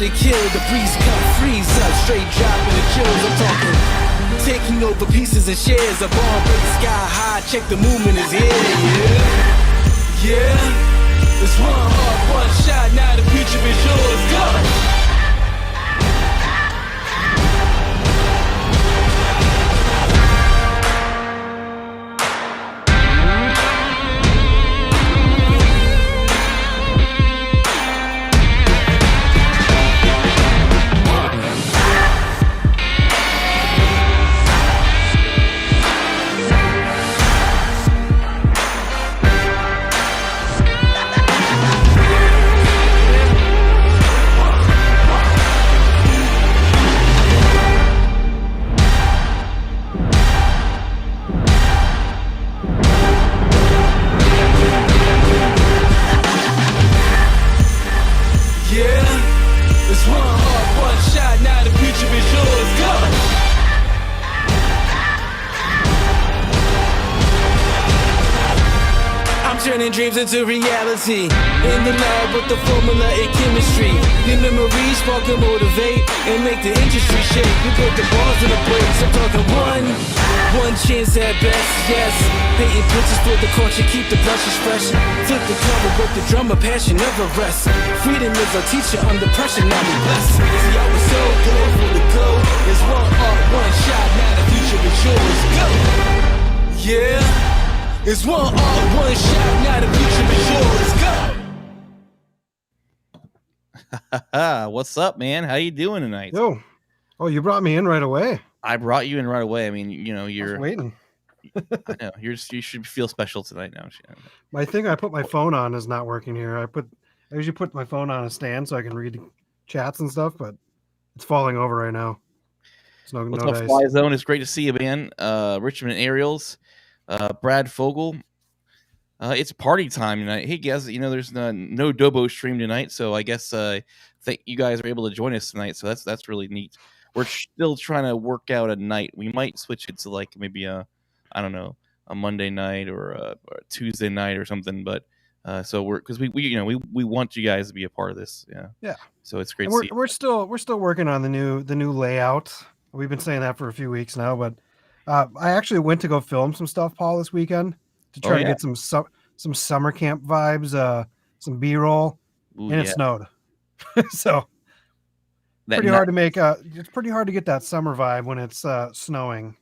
to kill, the breeze come freeze up, straight dropping the chills. I'm talking taking over pieces and shares. A bomb break sky high, check the movement is here. Yeah, it's one heart, one shot, now the future is yours. Go! Turning dreams into reality. In the lab with the formula and chemistry. The memories spark and motivate and make the industry shake. We put the bars in the breaks. I'm talking one chance at best. Yes, painting pictures for the culture, keep the brushes fresh. Flip the cover with the drummer, passion never rests. Freedom is our teacher under pressure. Now we blessed. See, I was so good for the go. There's one art, one shot. Now the future is yours. Go. Yeah. It's one art, one shot, now the future is yours. Go! What's up, man? How you doing tonight? Yo. Oh, you brought me in right away. I brought you in right away. I mean, you know, you're waiting. I know. You should feel special tonight now. My thing I put my phone on is not working here. I usually put my phone on a stand so I can read chats and stuff, but it's falling over right now. It's no dice. Fly Zone? It's great to see you, man. Richmond Aerials. Brad Fogel. It's party time tonight. Hey guys, you know there's no Dobo stream tonight, so I guess think you guys are able to join us tonight. So that's really neat. We're still trying to work out a night. We might switch it to like maybe a Monday night or a Tuesday night or something. But so because we want you guys to be a part of this. Yeah. So it's great. We're still working on the new layout. We've been saying that for a few weeks now, but. I actually went to go film some stuff, Paul, this weekend to try to get some summer camp vibes, some B-roll, and it snowed. So hard to make. It's pretty hard to get that summer vibe when it's snowing.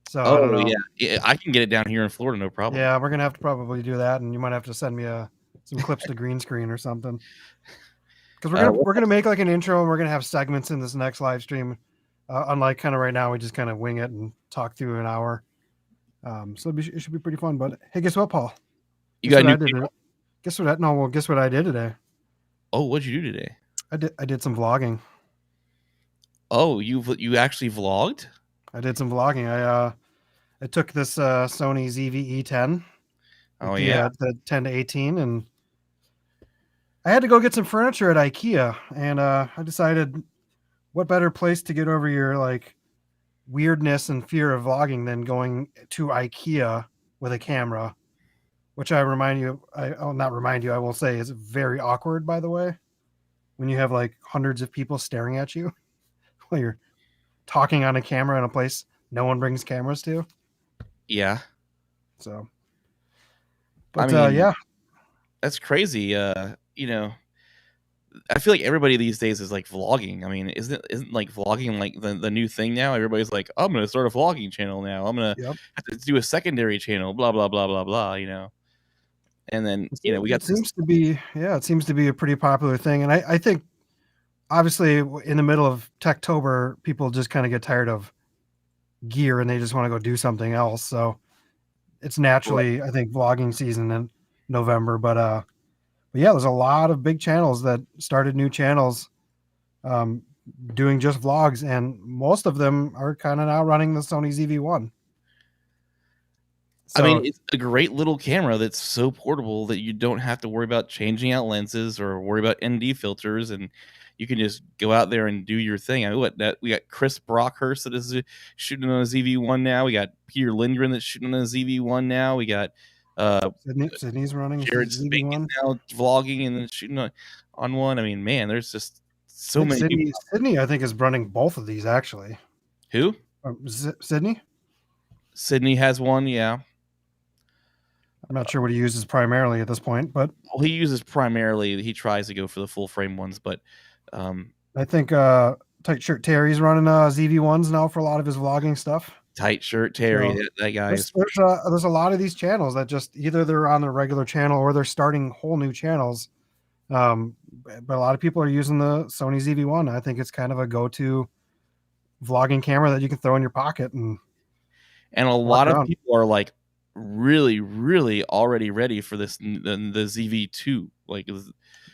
So yeah, I can get it down here in Florida, no problem. Yeah, we're gonna have to probably do that, and you might have to send me some clips to green screen or something. Because we're gonna make like an intro, and we're gonna have segments in this next live stream. Unlike kind of right now, we just kind of wing it and talk through an hour. So it should be pretty fun. But hey, guess what, Paul? Guess what I did today? Oh, what'd you do today? I did some vlogging. Oh, you actually vlogged? I did some vlogging. I took this Sony ZV-E10. Oh yeah, the 10 to 18, and I had to go get some furniture at IKEA, and I decided. What better place to get over your like weirdness and fear of vlogging than going to IKEA with a camera, which I will say is very awkward, by the way, when you have like hundreds of people staring at you while you're talking on a camera in a place no one brings cameras to. Yeah. So, but yeah, that's crazy. I feel like everybody these days is like vlogging. I mean, isn't like vlogging like the new thing now? Everybody's like, I'm gonna start a vlogging channel now. I'm gonna have to do a secondary channel. Blah blah blah blah blah. You know, and then we got. It seems to be a pretty popular thing, and I think obviously in the middle of Techtober, people just kind of get tired of gear and they just want to go do something else. So it's naturally, I think, vlogging season in November, but yeah, there's a lot of big channels that started new channels doing just vlogs, and most of them are kind of now running the Sony ZV-1. So, I mean, it's a great little camera that's so portable that you don't have to worry about changing out lenses or worry about ND filters, and you can just go out there and do your thing. I mean, we got Chris Brockhurst that is shooting on a ZV-1 now. We got Peter Lindgren that's shooting on a ZV-1 now. We got Sydney's running Jared Spinkin now vlogging and then shooting on one. I mean, man, there's just so many people. Sydney, I think, is running both of these actually. Who? Sydney? Sydney has one, yeah. I'm not sure what he uses primarily at this point, but Well, he uses primarily, he tries to go for the full frame ones, but I think Tight Shirt Terry's running ZV1s now for a lot of his vlogging stuff. Tight Shirt Terry, that guy is. There's a lot of these channels that just either they're on their regular channel or they're starting whole new channels. But a lot of people are using the Sony ZV1. I think it's kind of a go-to vlogging camera that you can throw in your pocket, and a lot of people are like really, really already ready for this the ZV2. Like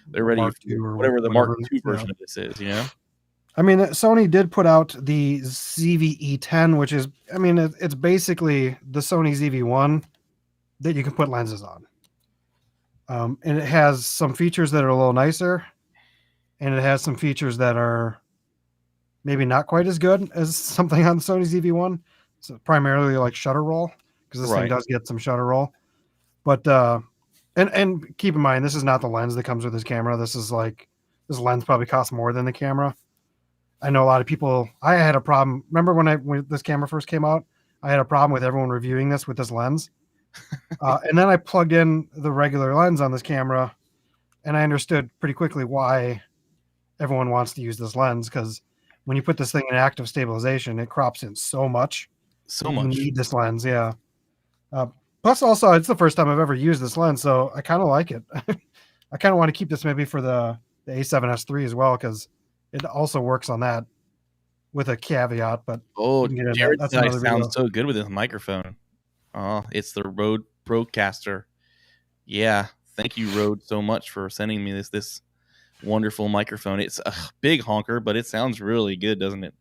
they're ready for whatever the Mark II version of this is, you know? I mean, Sony did put out the ZV-E10, which is, I mean, it's basically the Sony ZV-1 that you can put lenses on. And it has some features that are a little nicer, and it has some features that are maybe not quite as good as something on the Sony ZV-1. So primarily like shutter roll, because this thing does get some shutter roll. But and keep in mind, this is not the lens that comes with this camera. This lens probably costs more than the camera. I know a lot of people. I had a problem. Remember when this camera first came out? I had a problem with everyone reviewing this with this lens. And then I plugged in the regular lens on this camera, and I understood pretty quickly why everyone wants to use this lens, because when you put this thing in active stabilization, it crops in so much. You need this lens, yeah. Plus, also, it's the first time I've ever used this lens, so I kind of like it. I kind of want to keep this maybe for the A7S III as well, because it also works on that with a caveat. But Jared sounds so good with his microphone. Oh, it's the Rode Procaster. Yeah, thank you, Rode, so much for sending me this wonderful microphone. It's a big honker, but it sounds really good, doesn't it?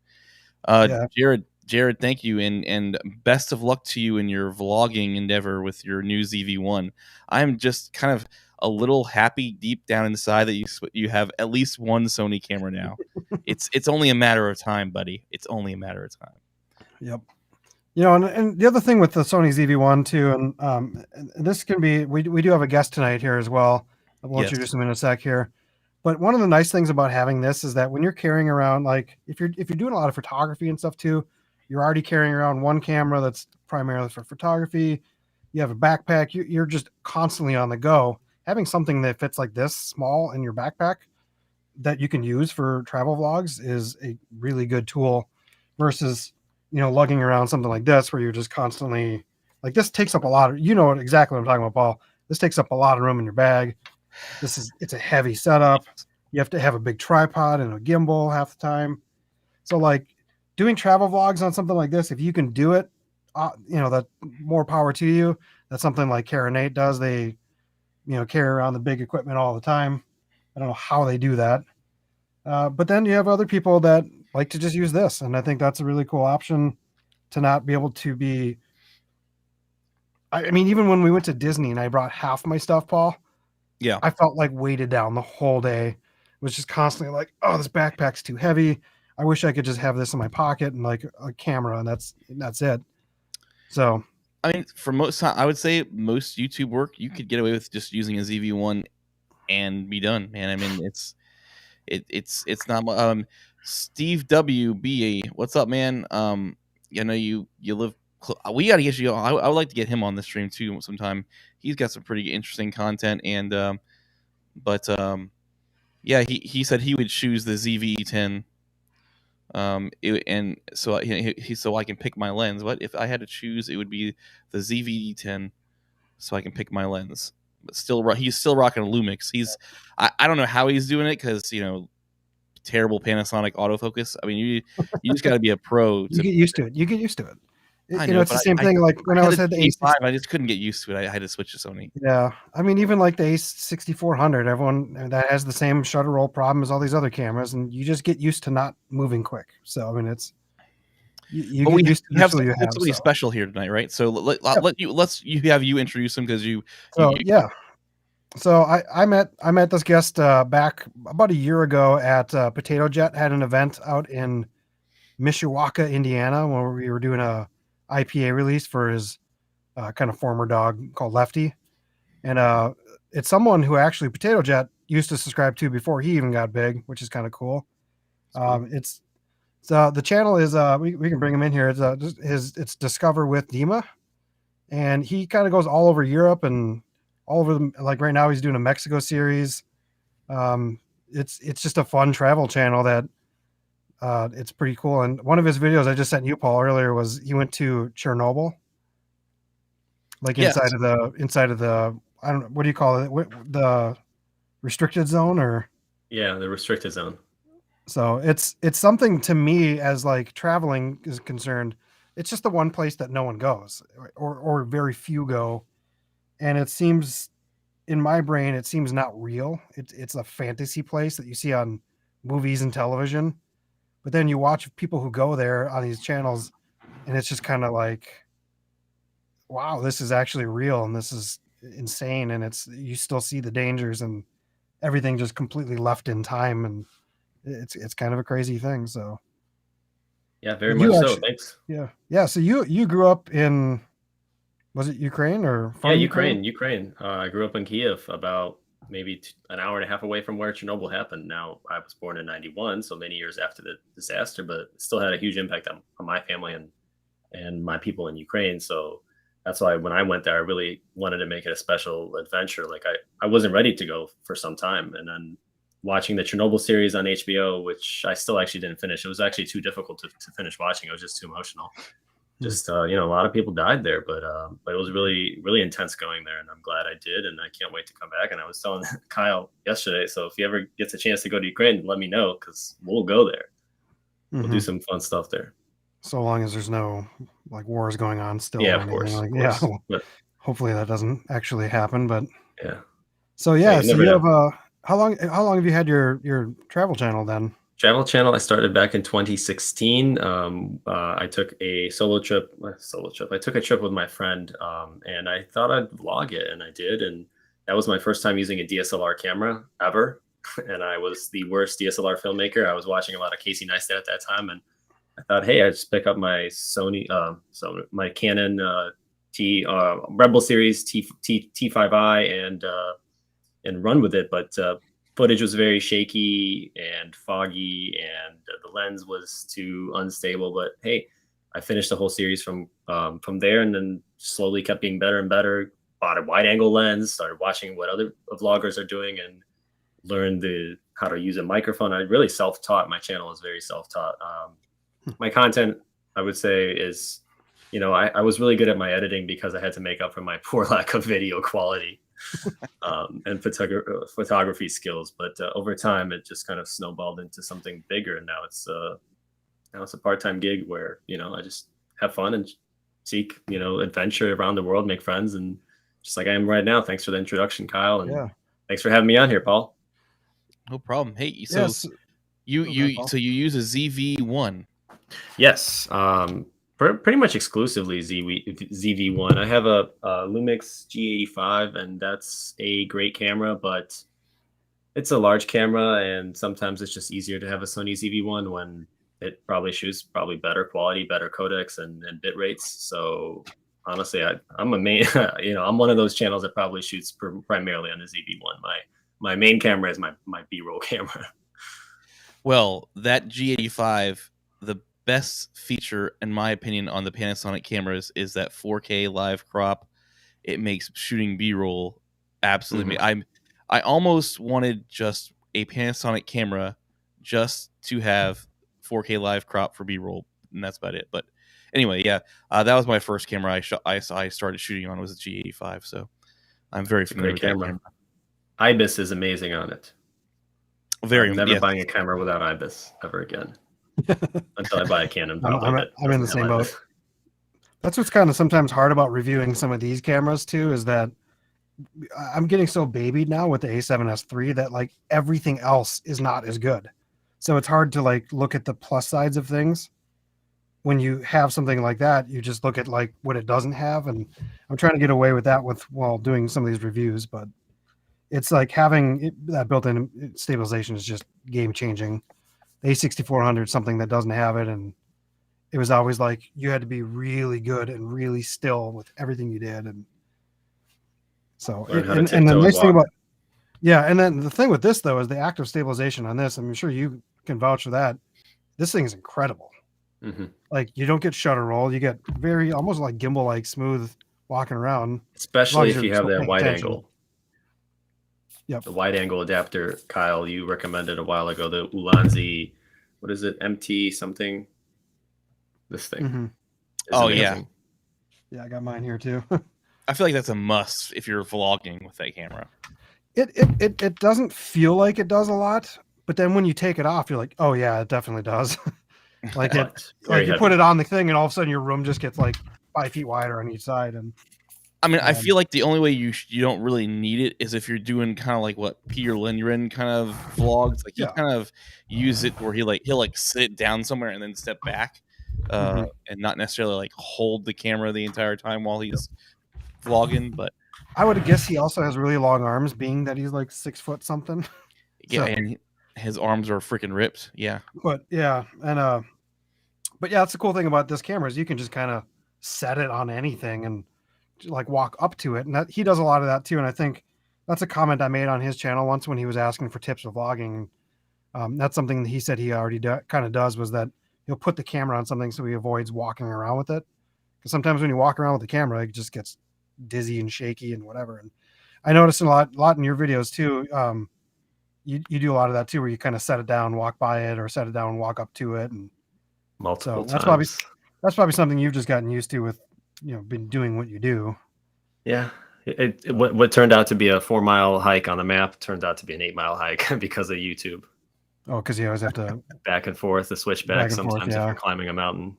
Jared, thank you, and best of luck to you in your vlogging endeavor with your new ZV-1. I'm just kind of a little happy deep down inside that you have at least one Sony camera now. It's only a matter of time, buddy. It's only a matter of time. Yep. You know, and the other thing with the Sony ZV-1 too, and this can be, we do have a guest tonight here as well. We'll introduce him in a sec here. But one of the nice things about having this is that when you're carrying around, like if you're doing a lot of photography and stuff too, you're already carrying around one camera that's primarily for photography. You have a backpack. You're just constantly on the go. Having something that fits like this small in your backpack that you can use for travel vlogs is a really good tool versus, lugging around something like this where you're just constantly like, this takes up a lot of, exactly what I'm talking about, Paul. This takes up a lot of room in your bag. It's a heavy setup. You have to have a big tripod and a gimbal half the time. So like doing travel vlogs on something like this, if you can do it, that more power to you. That's something like Kara Nate does. They, carry around the big equipment all the time. I don't know how they do that. But then you have other people that like to just use this. And I think that's a really cool option to not be able to be. I mean, even when we went to Disney and I brought half my stuff, Paul, yeah, I felt like weighted down the whole day. It was just constantly like, oh, this backpack's too heavy. I wish I could just have this in my pocket and like a camera, and that's it. So, I mean, for most, I would say most YouTube work, you could get away with just using a ZV-1 and be done, man. I mean, it's not. Steve WBA, what's up, man? I know you live. We got to get you. I would like to get him on the stream too sometime. He's got some pretty interesting content, and yeah, he said he would choose the ZV-E10. And so so I can pick my lens. But if I had to choose, it would be the ZV-E10, so I can pick my lens. But he's still rocking a Lumix. I don't know how he's doing it, because terrible Panasonic autofocus. I mean, you just got to be a pro. You get used to it. It's the same thing. Like when I was at the A5, I just couldn't get used to it. I had to switch to Sony. Yeah, I mean, even like the A6400, everyone that has the same shutter roll problem as all these other cameras, and you just get used to not moving quick. So I mean, it's you get used to somebody special here tonight, right? So let's have you introduce him, because yeah. So I met this guest back about a year ago at Potato Jet. Had an event out in Mishawaka, Indiana, where we were doing a IPA release for his kind of former dog called Lefty. And it's someone who actually Potato Jet used to subscribe to before he even got big, which is kind of cool. It's so the channel is we can bring him in here. It's Discover with Dima, and he kind of goes all over Europe and all over like right now he's doing a Mexico series. It's just a fun travel channel that it's pretty cool. And one of his videos I just sent you, Paul, earlier was he went to Chernobyl, like Yes. inside of the I don't know, what do you call it, the restricted zone or Yeah, the restricted zone. so it's something to me as like traveling is concerned. It's just the one place that no one goes or very few go, and it seems in my brain it seems not real. It's a fantasy place that you see on movies and television, but then you watch people who go there on these channels, and it's just kind of like, wow, this is actually real and this is insane, and it's you still see the dangers and everything just completely left in time, and it's kind of a crazy thing. So Yeah, very You much so. actually- Thanks. yeah. So you grew up in, was it Ukraine or Yeah, from Ukraine. I grew up in Kiev, about maybe an hour and a half away from where Chernobyl happened. Now, I was born in '91, so many years after the disaster, but it still had a huge impact on my family and my people in Ukraine. So that's why when I went there, I really wanted to make it a special adventure. Like I wasn't ready to go for some time, and then watching the Chernobyl series on HBO, which I still actually didn't finish. It was actually too difficult to finish watching. It was just too emotional. Just a lot of people died there, but it was really, really intense going there, and I'm glad I did, and I can't wait to come back. And I was telling Kyle yesterday, so if he ever gets a chance to go to Ukraine, let me know, because we'll go there. We'll do some fun stuff there. So long as there's no like wars going on still. Yeah, or of course. anything Of like- course. yeah. Well, But hopefully that doesn't actually happen. But yeah. so yeah, Yeah, you so never you know. have how long have you had your travel channel then? Travel channel, I started back in 2016. I took a solo trip. I took a trip with my friend, and I thought I'd vlog it, and I did. And that was my first time using a DSLR camera ever. And I was the worst DSLR filmmaker. I was watching a lot of Casey Neistat at that time, and I thought, hey, I just pick up my my Canon Rebel series T5i and run with it. But footage was very shaky and foggy, and the lens was too unstable. But hey, I finished the whole series from there, and then slowly kept getting better and better. Bought a wide angle lens, started watching what other vloggers are doing, and learned how to use a microphone. I really self-taught. My channel is very self-taught. My content, I would say, is, I was really good at my editing because I had to make up for my poor lack of video quality and photography skills. But over time, it just kind of snowballed into something bigger. And now it's a part-time gig where, I just have fun and seek, adventure around the world, make friends, and just like I am right now. Thanks for the introduction, Kyle. And thanks for having me on here, Paul. No problem. Hey, so Yes. you Paul. so you use a ZV-1. Yes, pretty much exclusively ZV-1. I have a Lumix G85, and that's a great camera, but it's a large camera, and sometimes it's just easier to have a Sony ZV-1 when it probably shoots better quality, better codecs, and bit rates. So honestly, I'm a main, I'm one of those channels that probably shoots primarily on the ZV-1. My main camera is my B-roll camera. Well, that G85, the best feature, in my opinion, on the Panasonic cameras is that 4K live crop. It makes shooting B-roll absolutely. I almost wanted just a Panasonic camera just to have 4K live crop for B-roll, and that's about it. But anyway, yeah, that was my first camera I started shooting on, was a G85. So I'm very familiar with that camera. IBIS is amazing on it. I'm never buying a camera without IBIS ever again. Until I buy a Canon. I'm in the same boat. That's what's kind of sometimes hard about reviewing some of these cameras too, is that I'm getting so babied now with the A7S III that like everything else is not as good. So it's hard to like look at the plus sides of things. When you have something like that, you just look at like what it doesn't have. And I'm trying to get away with that while doing some of these reviews, but it's like having that built-in stabilization is just game changing. The A6400, something that doesn't have it, and it was always like you had to be really good and really still with everything you did. And so, and the nice thing about, and then the thing with this though is the active stabilization on this. I'm sure you can vouch for that. This thing is incredible. Mhm. Like you don't get shutter roll. You get very almost like gimbal like smooth walking around. Especially if you're you have still that paying wide attention. angle. Yep. The wide angle adapter, Kyle, you recommended a while ago, the Ulanzi, what is it, MT something? This thing. Mhm. is Oh, yeah. amazing. Yeah, I got mine here too. I feel like that's a must if you're vlogging with that camera. It doesn't feel like it does a lot, but then when you take it off, you're like, oh yeah, it definitely does. Like But it, very like you heavy. put it on the thing, and all of a sudden your room just gets like 5 feet wider on each side. And I mean, I Um, feel like the only way you don't really need it is if you're doing kind of like what Peter Lindgren kind of vlogs. Like he Yeah. kind of use it where he'll like sit down somewhere and then step back, Mhm. and not necessarily like hold the camera the entire time while he's vlogging. But I would guess he also has really long arms, being that he's like 6 foot something. yeah, So- and his arms are freaking ripped. Yeah, But yeah, and but yeah, that's the cool thing about this camera is you can just kind of set it on anything and like walk up to it, and that he does a lot of that too. And I think that's a comment I made on his channel once when he was asking for tips for vlogging. That's something that he said he already kind of does, was that he'll put the camera on something so he avoids walking around with it. Because sometimes when you walk around with the camera, it just gets dizzy and shaky and whatever. And I noticed a lot in your videos too. You do a lot of that too, where you kind of set it down, walk by it, or set it down and walk up to it. And Multiple that's times. that's probably something you've just gotten used to with, been doing what you do. Yeah. What turned out to be a 4-mile hike on the map turned out to be an 8-mile hike because of YouTube. Oh, because you always have to. Back and forth, the Back switchback and forth, sometimes if yeah. you're climbing a mountain.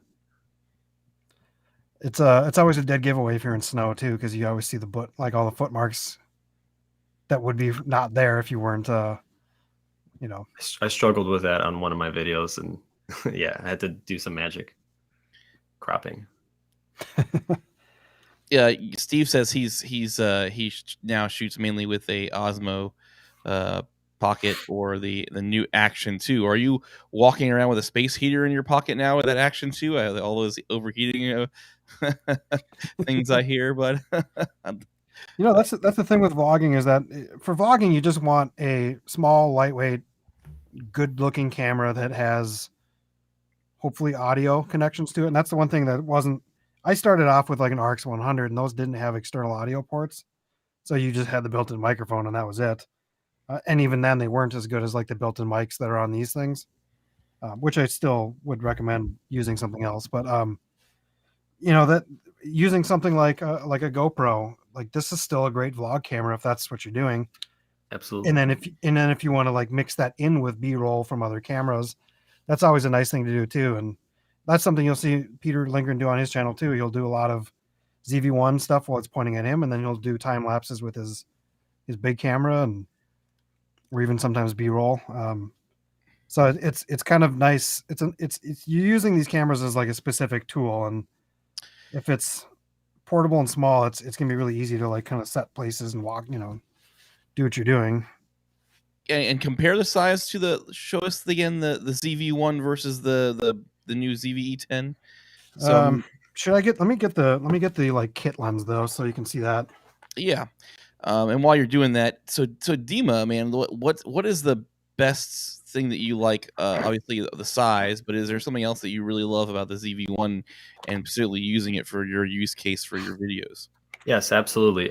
It's always a dead giveaway if you're in snow too, because you always see like all the footmarks that would be not there if you weren't. I struggled with that on one of my videos, and yeah, I had to do some magic cropping. yeah. Steve says he now shoots mainly with a Osmo pocket or the new Action 2. Are you walking around with a space heater in your pocket now with that Action 2? All those overheating things I hear, but That's the thing with vlogging, is that for vlogging you just want a small, lightweight, good-looking camera that has hopefully audio connections to it. And that's the one thing that wasn't. I started off with like an RX 100, and those didn't have external audio ports, so you just had the built-in microphone, and that was it. And even then, they weren't as good as like the built-in mics that are on these things, which I still would recommend using something else. But that using something like a GoPro, like this is still a great vlog camera if that's what you're doing. Absolutely. And then if you want to like mix that in with B-roll from other cameras, that's always a nice thing to do too. And that's something you'll see Peter Lindgren do on his channel too. He'll do a lot of ZV-1 stuff while it's pointing at him, and then he'll do time lapses with his big camera, or even sometimes B-roll. So it's kind of nice. It's you're using these cameras as like a specific tool, and if it's portable and small, it's gonna be really easy to like kind of set places and walk, do what you're doing. and compare the size to show us again the ZV-1 versus the new ZV-E10. So let me get the like kit lens though, so you can see that. yeah, and while you're doing that, so Dima, man, what is the best thing that you like? Obviously the size, but is there something else that you really love about the ZV-1 and particularly using it for your use case for your videos? Yes, absolutely.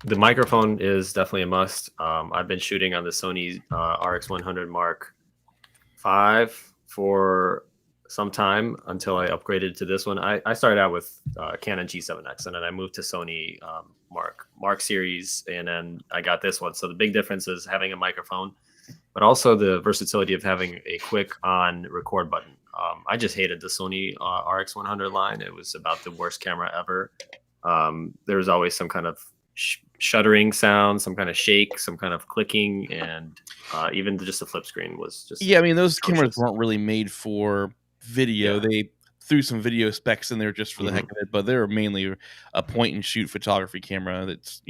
The microphone is definitely a must. I've been shooting on the Sony RX100 Mark V for some time until I upgraded to this one. I started out with Canon G7X, and then I moved to Sony Mark series, and then I got this one. So the big difference is having a microphone, but also the versatility of having a quick on record button. I just hated the Sony RX100 line. It was about the worst camera ever. There was always some kind of shuddering sound, some kind of shake, some kind of clicking, and even just the flip screen was just. Yeah, I mean, those atrocious. cameras weren't really made for video. Yeah. They threw some video specs in there just for the heck of it, but they're mainly a point and shoot photography camera. That's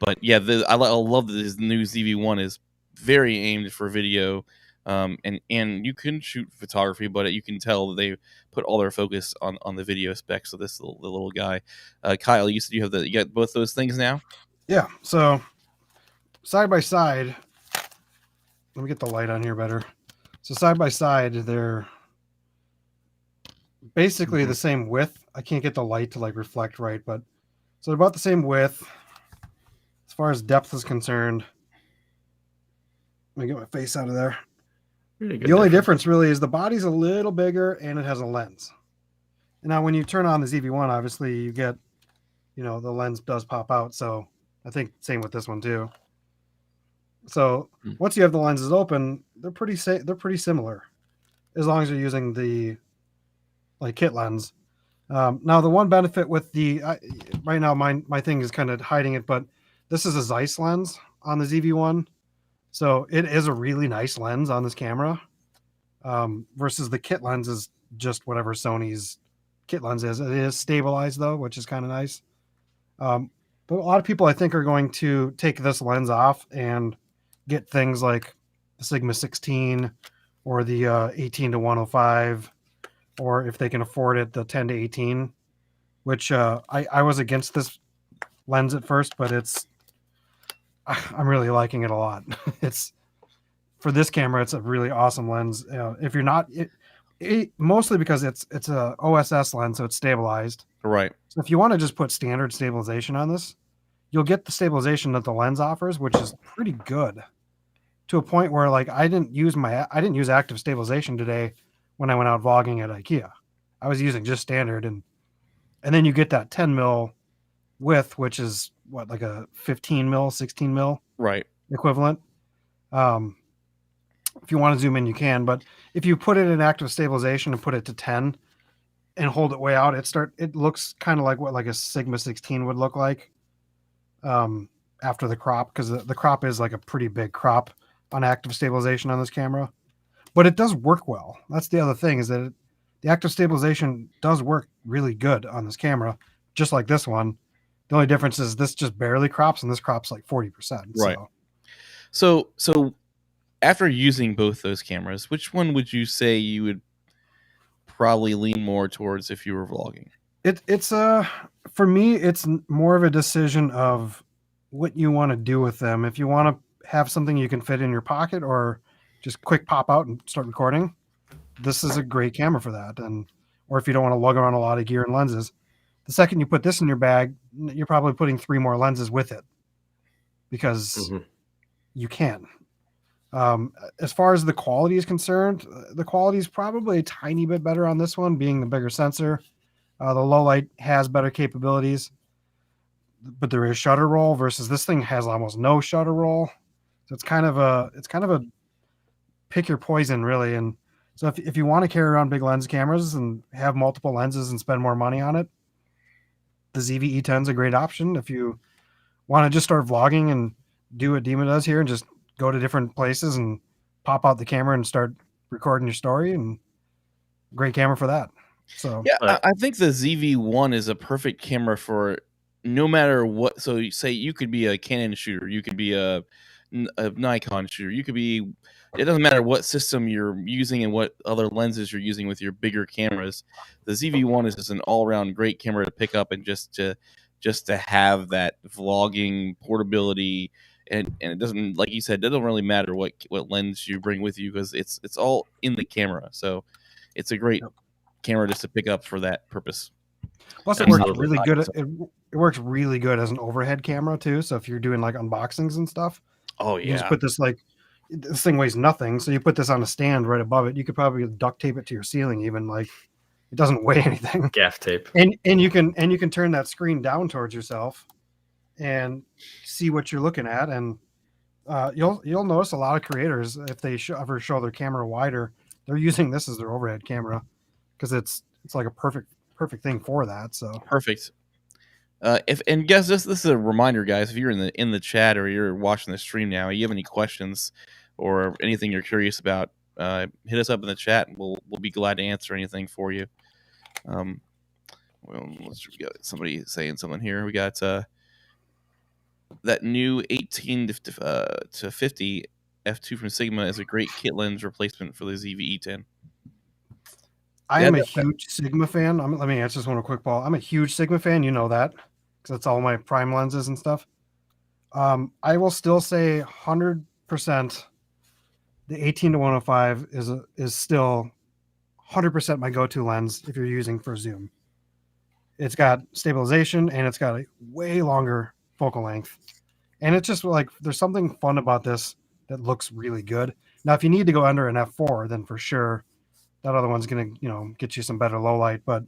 but yeah, I love that this new ZV-1 is very aimed for video, and you can shoot photography, but you can tell that they put all their focus on the video specs of this little guy. Kyle, you said you got both those things now. Yeah. So side by side, let me get the light on here better. So side by side, they're basically the same width. I can't get the light to like reflect right, but so they're about the same width. As far as depth is concerned, let me get my face out of there. Really good The only difference really is the body's a little bigger and it has a lens. And now when you turn on the ZV-1, obviously you get, the lens does pop out. So I think same with this one too. So once you have the lenses open, they're pretty similar, as long as you're using the like kit lens. Now the one benefit with the right now my thing is kind of hiding it, but this is a Zeiss lens on the ZV-1, so it is a really nice lens on this camera. Versus the kit lens is just whatever Sony's kit lens is. It is stabilized though, which is kind of nice. But a lot of people I think are going to take this lens off and get things like the Sigma 16 or the 18-105, or if they can afford it, the 10-18, which I was against this lens at first, but I'm really liking it a lot. It's for this camera, it's a really awesome lens. If you're not, mostly because it's a OSS lens, so it's stabilized. Right. So if you want to just put standard stabilization on this, you'll get the stabilization that the lens offers, which is pretty good. To a point where like I didn't use active stabilization today when I went out vlogging at IKEA. I was using just standard, and then you get that 10 mil width, which is what, like a 15 mil, 16 mil Right. equivalent. If you want to zoom in, you can, but if you put it in active stabilization and put it to 10 and hold it way out, it looks kind of like what like a Sigma 16 would look like after the crop, because the crop is like a pretty big crop on active stabilization on this camera, but it does work well. That's the other thing, is that the active stabilization does work really good on this camera, just like this one. The only difference is this just barely crops and this crops like 40%. Right. So after using both those cameras, which one would you say you would probably lean more towards if you were vlogging? It's for me, it's more of a decision of what you want to do with them. If you want to have something you can fit in your pocket or just quick pop out and start recording, this is a great camera for that. Or if you don't want to lug around a lot of gear and lenses, the second you put this in your bag, you're probably putting 3 more lenses with it, because you can. As far as the quality is concerned, the quality is probably a tiny bit better on this one, being the bigger sensor. The low light has better capabilities, but there is shutter roll, versus this thing has almost no shutter roll. So it's kind of a pick your poison, really. And so if you want to carry around big lens cameras and have multiple lenses and spend more money on it, the ZV-E10 is a great option. If you want to just start vlogging and do what Dima does here and just go to different places and pop out the camera and start recording your story, and great camera for that. So yeah, I think the ZV-1 is a perfect camera for no matter what. So you say you could be a Canon shooter, you could be a Nikon shooter, you could be, it doesn't matter what system you're using and what other lenses you're using with your bigger cameras. The ZV-1 is just an all-around great camera to pick up and just to have that vlogging portability. And it doesn't, like you said, it doesn't really matter what lens you bring with you, because it's all in the camera. So it's a great camera just to pick up for that purpose. Plus, it works really good. It works really good as an overhead camera too. So if you're doing like unboxings and stuff, you just put this, like, this thing weighs nothing, so you put this on a stand right above it. You could probably duct tape it to your ceiling, even, like, it doesn't weigh anything. Gaff tape. And you can turn that screen down towards yourself and see what you're looking at. And you'll notice a lot of creators, if they ever show their camera wider, they're using this as their overhead camera, because it's like a perfect thing for that. So perfect. Guys, this is a reminder, guys. If you're in the chat or you're watching the stream now, you have any questions or anything you're curious about, hit us up in the chat, and we'll be glad to answer anything for you. Well, we got somebody saying something here. We got that new 18 to 50 f2 from Sigma is a great kit lens replacement for the ZV-E10. I am a huge Sigma fan. Let me answer this one real quick, Paul. I'm a huge Sigma fan. You know that, because that's all my prime lenses and stuff. I will still say 100% the 18-105 is still 100% my go-to lens if you're using for zoom. It's got stabilization and it's got a way longer focal length. And it's just like there's something fun about this that looks really good. Now, if you need to go under an f4, then for sure that other one's gonna get you some better low light. But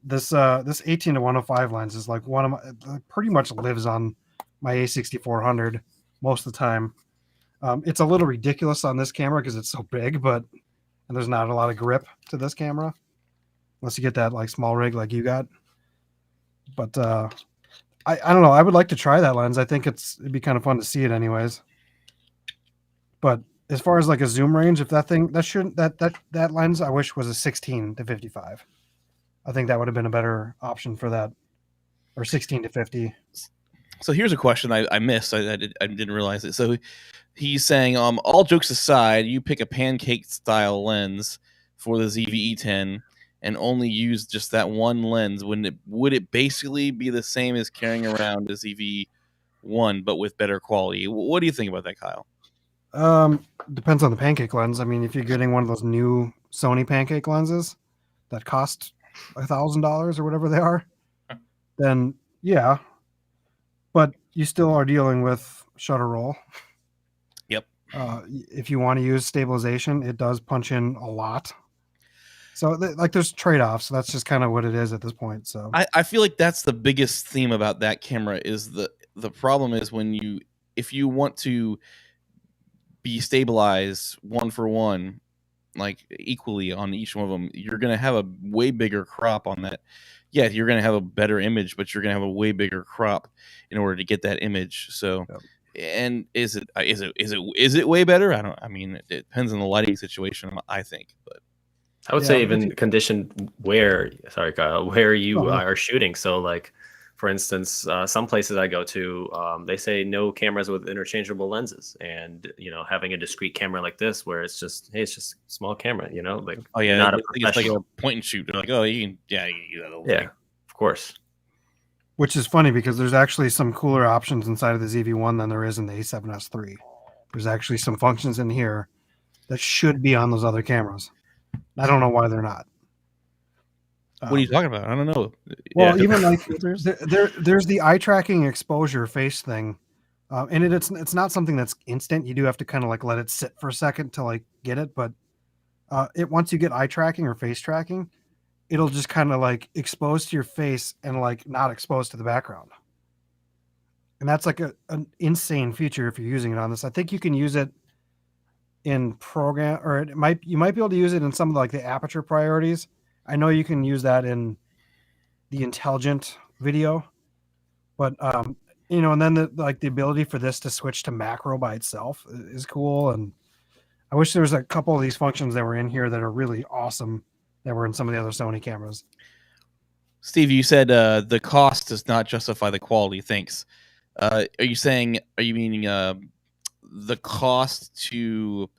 this 18-105 lens is like one of my pretty much lives on my A6400 most of the time. It's a little ridiculous on this camera because it's so big, and there's not a lot of grip to this camera unless you get that like small rig like you got. But I don't know. I would like to try that lens. I think it'd be kind of fun to see it anyways. But as far as like a zoom range, if that lens I wish was a 16-55. I think that would have been a better option for that, or 16-50. So here's a question I missed. I didn't realize it. So he's saying, all jokes aside, you pick a pancake style lens for the ZV-E10 and only use just that one lens. Would it basically be the same as carrying around a ZV-1 but with better quality? What do you think about that, Kyle? Depends on the pancake lens. I mean, if you're getting one of those new Sony pancake lenses that cost $1,000 or whatever they are, then yeah. But you still are dealing with shutter roll. Yep. If you want to use stabilization, it does punch in a lot. So there's trade-offs. So that's just kind of what it is at this point. So I feel like that's the biggest theme about that camera is the problem is if you want to be stabilized one for one, like equally on each one of them, you're going to have a way bigger crop on that. Yeah, you're going to have a better image, but you're going to have a way bigger crop in order to get that image. So, yep. And is it way better? It depends on the lighting situation, I think, but I would say even conditioned where you are shooting. So like, for instance, some places I go to, they say no cameras with interchangeable lenses, and having a discrete camera like this, where it's just a small camera, like not a professional. It's like a point and shoot. They're like, you can of course. Which is funny because there's actually some cooler options inside of the ZV-1 than there is in the A7S III. There's actually some functions in here that should be on those other cameras. I don't know why they're not. What are you talking about? I don't know. Well, even like there's the eye tracking exposure face thing, and it's not something that's instant. You do have to kind of like let it sit for a second to like get it, but once you get eye tracking or face tracking, it'll just kind of like expose to your face and like not exposed to the background. And that's like an insane feature if you're using it on this. I think you can use it in program, or you might be able to use it in some of like the aperture priorities. I know you can use that in the intelligent video, but and then the ability for this to switch to macro by itself is cool. And I wish there was a couple of these functions that were in here that are really awesome that were in some of the other Sony cameras. Steve, you said the cost does not justify the quality. Thanks. Are you meaning the cost to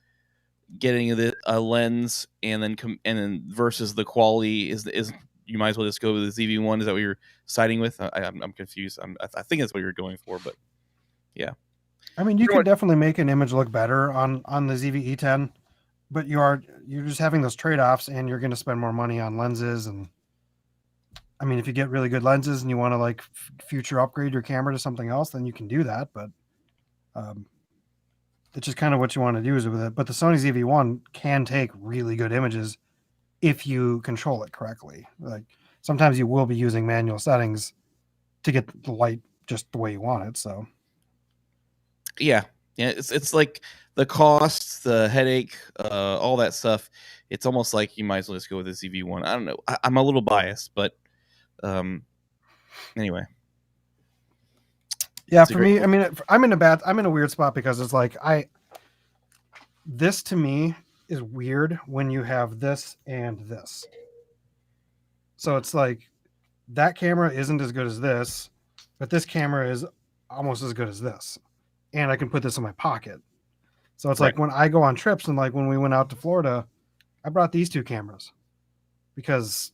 getting a lens and then versus the quality is you might as well just go with the ZV-1? Is that what you're siding with? I'm confused. I think that's what you're going for, but yeah. I mean, you can definitely make an image look better on the ZV-E10, but you're just having those trade-offs, and you're going to spend more money on lenses. And I mean, if you get really good lenses and you want to like future upgrade your camera to something else, then you can do that. But it's just kind of what you want to do with it. But the Sony ZV-1 can take really good images if you control it correctly. Like sometimes you will be using manual settings to get the light just the way you want it. So yeah, it's like the cost, the headache, all that stuff. It's almost like you might as well just go with the ZV-1. I don't know. I'm a little biased, but anyway. Yeah, for me, I mean, I'm in a weird spot because it's like this to me is weird when you have this and this. So it's like that camera isn't as good as this, but this camera is almost as good as this. And I can put this in my pocket. So it's like when I go on trips, and like when we went out to Florida, I brought these two cameras because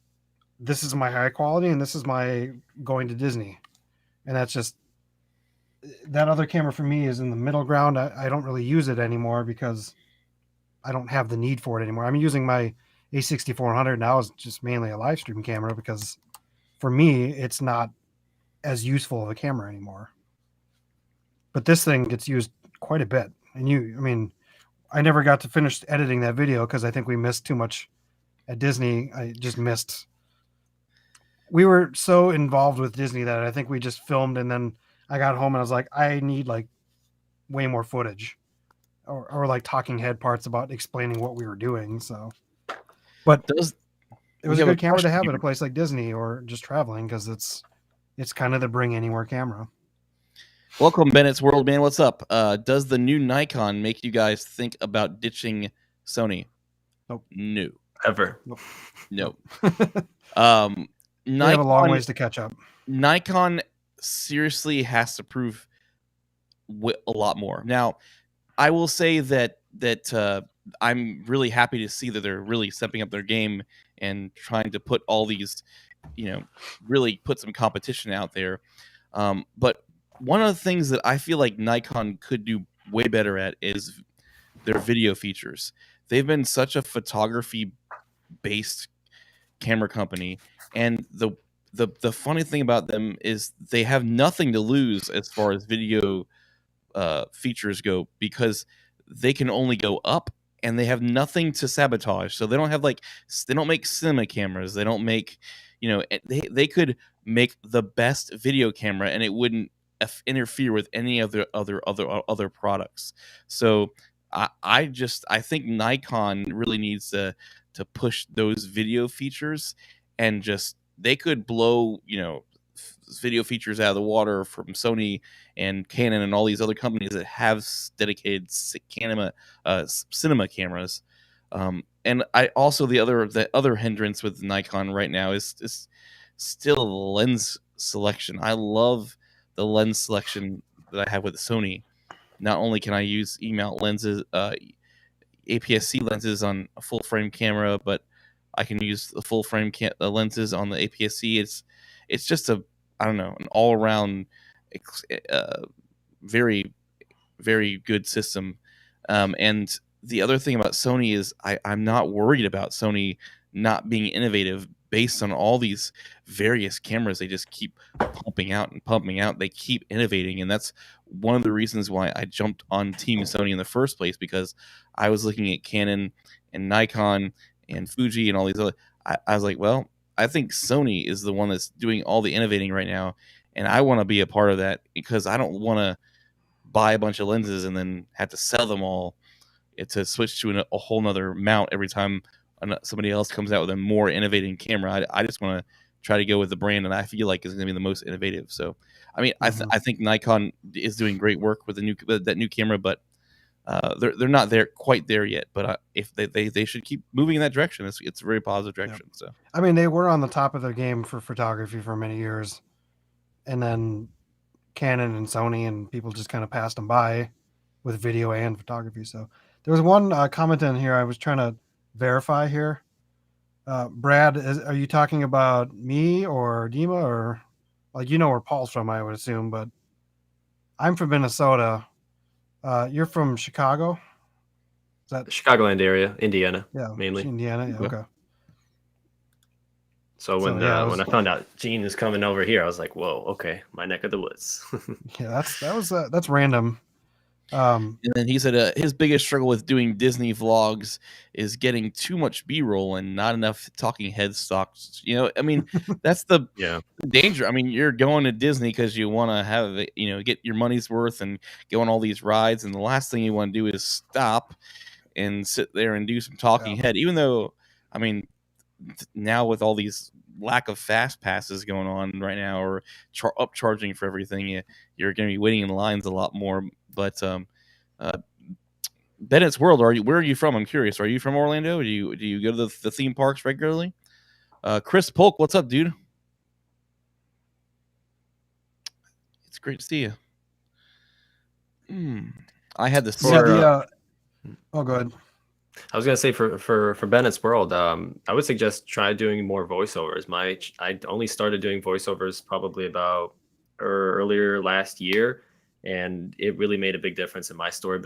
this is my high quality and this is my going to Disney. And that's just, that other camera for me is in the middle ground. I don't really use it anymore because I don't have the need for it anymore. I'm using my A6400 now as just mainly a live stream camera because for me, it's not as useful of a camera anymore. But this thing gets used quite a bit. And I mean, I never got to finish editing that video because I think we missed too much at Disney. I just missed. We were so involved with Disney that I think we just filmed, and then I got home and I was like, I need like way more footage or like talking head parts about explaining what we were doing. So, but it was a good camera to have at a place like Disney or just traveling because it's kind of the bring anywhere camera. Welcome, Bennett's World, man. What's up? Does the new Nikon make you guys think about ditching Sony? Nope. No. Ever. Nope. Nikon, they have a long ways to catch up. Nikon seriously has to prove a lot more. Now, I will say that I'm really happy to see that they're really stepping up their game and trying to put all these, really put some competition out there. But one of the things that I feel like Nikon could do way better at is their video features. They've been such a photography-based camera company, and the funny thing about them is they have nothing to lose as far as video features go because they can only go up, and they have nothing to sabotage. So they don't have they don't make cinema cameras. They don't make, they could make the best video camera, and it wouldn't interfere with any of their other products. So I think Nikon really needs to push those video features, and just they could blow video features out of the water from Sony and Canon and all these other companies that have dedicated cinema cameras. And I also the other hindrance with Nikon right now is still lens selection. I love the lens selection that I have with Sony. Not only can I use E-mount lenses, APS-C lenses on a full frame camera, but I can use the full frame lenses on the APS-C. It's just an all around very, very good system. And the other thing about Sony is I'm not worried about Sony not being innovative based on all these various cameras they just keep pumping out and pumping out. They keep innovating, and that's one of the reasons why I jumped on Team Sony in the first place, because I was looking at Canon and Nikon and Fuji and all these other. I was like, well, I think Sony is the one that's doing all the innovating right now, and I want to be a part of that because I don't want to buy a bunch of lenses and then have to sell them all to switch to a whole nother mount every time somebody else comes out with a more innovating camera. I just want to try to go with the brand that I feel like is going to be the most innovative. So, I mean, I think Nikon is doing great work with that new camera, but they're not quite there yet. But if they should keep moving in that direction. It's a very positive direction. So, I mean, they were on the top of their game for photography for many years, and then Canon and Sony and people just kind of passed them by with video and photography. So there was one comment in here I was trying to verify here. Brad, are you talking about me or Dima, or where Paul's from, I would assume, but I'm from Minnesota. You're from Chicago? Is that the Chicagoland area, Indiana, yeah, mainly. Indiana, yeah, okay. So when I found out Gene was coming over here, I was like, "Whoa, okay, my neck of the woods." Yeah, that's random. And then he said his biggest struggle with doing Disney vlogs is getting too much B-roll and not enough talking head stocks. I mean, that's the danger. I mean, you're going to Disney because you want to have get your money's worth and go on all these rides, and the last thing you want to do is stop and sit there and do some talking head. Even though, I mean, now with all these lack of fast passes going on right now, or upcharging for everything, you're going to be waiting in lines a lot more. But Bennett's World, where are you from? I'm curious. Are you from Orlando? Do you go to the theme parks regularly? Chris Polk, what's up, dude? It's great to see you. I had this. Oh, go ahead. I was gonna say for Bennett's World, I would suggest try doing more voiceovers. I only started doing voiceovers probably about earlier last year, and it really made a big difference in my story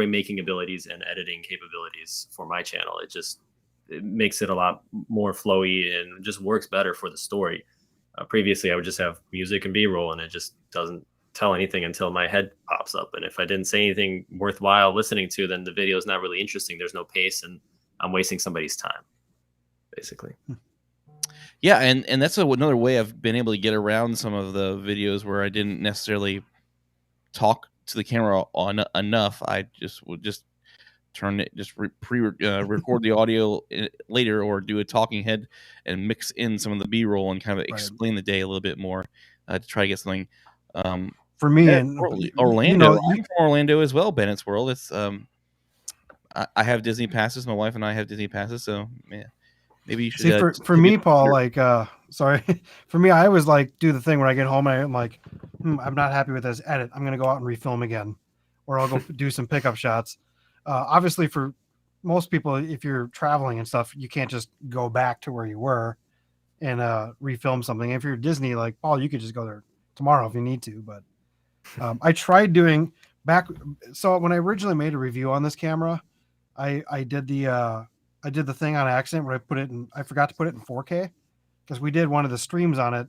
making abilities and editing capabilities for my channel. It makes it a lot more flowy and just works better for the story. Previously, I would just have music and B-roll, and it just doesn't tell anything until my head pops up. And if I didn't say anything worthwhile listening to, then the video is not really interesting. There's no pace, and I'm wasting somebody's time, basically. Yeah, and that's another way I've been able to get around some of the videos where I didn't necessarily talk to the camera on enough. I would just turn it, just record the audio later, or do a talking head and mix in some of the B-roll and kind of explain the day a little bit more to try to get something. For me, yeah, and Orlando, I'm from Orlando as well. Bennett's World. It's I have Disney passes. My wife and I have Disney passes, so yeah. Maybe you should see for me, Paul. Like, sorry, for me, I always like do the thing when I get home. I'm like, I'm not happy with this edit. I'm gonna go out and refilm again, or I'll go do some pickup shots. Obviously, for most people, if you're traveling and stuff, you can't just go back to where you were and refilm something. If you're Disney, like Paul, you could just go there tomorrow if you need to. But I tried doing back. So when I originally made a review on this camera, I did the thing on accident where I forgot to put it in 4K because we did one of the streams on it.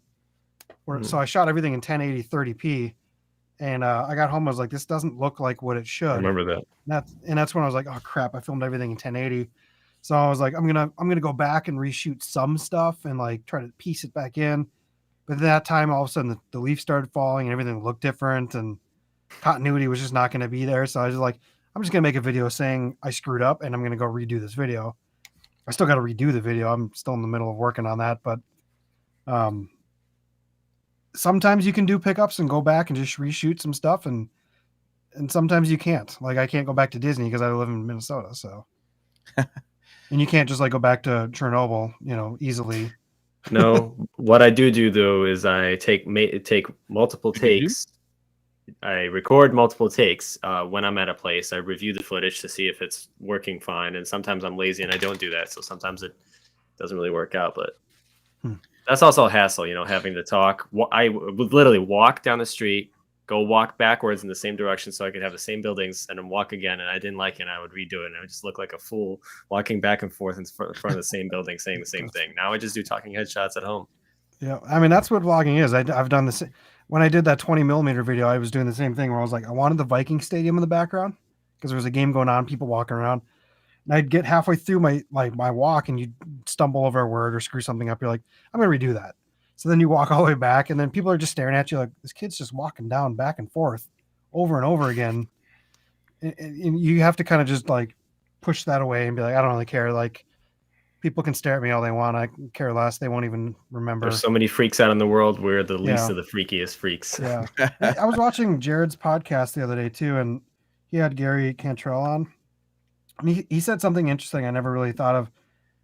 So I shot everything in 1080 30p, and I got home. I was like, this doesn't look like what it should. I remember that. That's when I was like, oh crap, I filmed everything in 1080. So I was like, I'm gonna go back and reshoot some stuff and like try to piece it back in. But at that time, all of a sudden the leaf started falling and everything looked different, and continuity was just not going to be there. So I was like, I'm just gonna make a video saying I screwed up and I'm gonna go redo this video. I still got to redo the video. I'm still in the middle of working on that, but sometimes you can do pickups and go back and just reshoot some stuff, and sometimes you can't. Like I can't go back to Disney because I live in Minnesota, so and you can't just like go back to Chernobyl, easily. No, what I do though is I take multiple takes. I record multiple takes when I'm at a place. I review the footage to see if it's working fine, and sometimes I'm lazy and I don't do that, so sometimes it doesn't really work out. But that's also a hassle, having to talk. I would literally walk down the street, go walk backwards in the same direction so I could have the same buildings, and then walk again. And I didn't like it, and I would redo it, and I would just look like a fool walking back and forth in front of the same building, saying the same thing. Now I just do talking headshots at home. Yeah, I mean that's what vlogging is. I've done this. When I did that 20mm video, I was doing the same thing where I was like, I wanted the Viking Stadium in the background because there was a game going on, people walking around. And I'd get halfway through my walk and you'd stumble over a word or screw something up. You're like, I'm going to redo that. So then you walk all the way back and then people are just staring at you like, this kid's just walking down back and forth over and over again. And you have to kind of just like push that away and be like, I don't really care. Like, people can stare at me all they want. I care less. They won't even remember. There's so many freaks out in the world. We're the least of the freakiest freaks. Yeah. I was watching Jared's podcast the other day too, and he had Gary Cantrell on. And he said something interesting I never really thought of.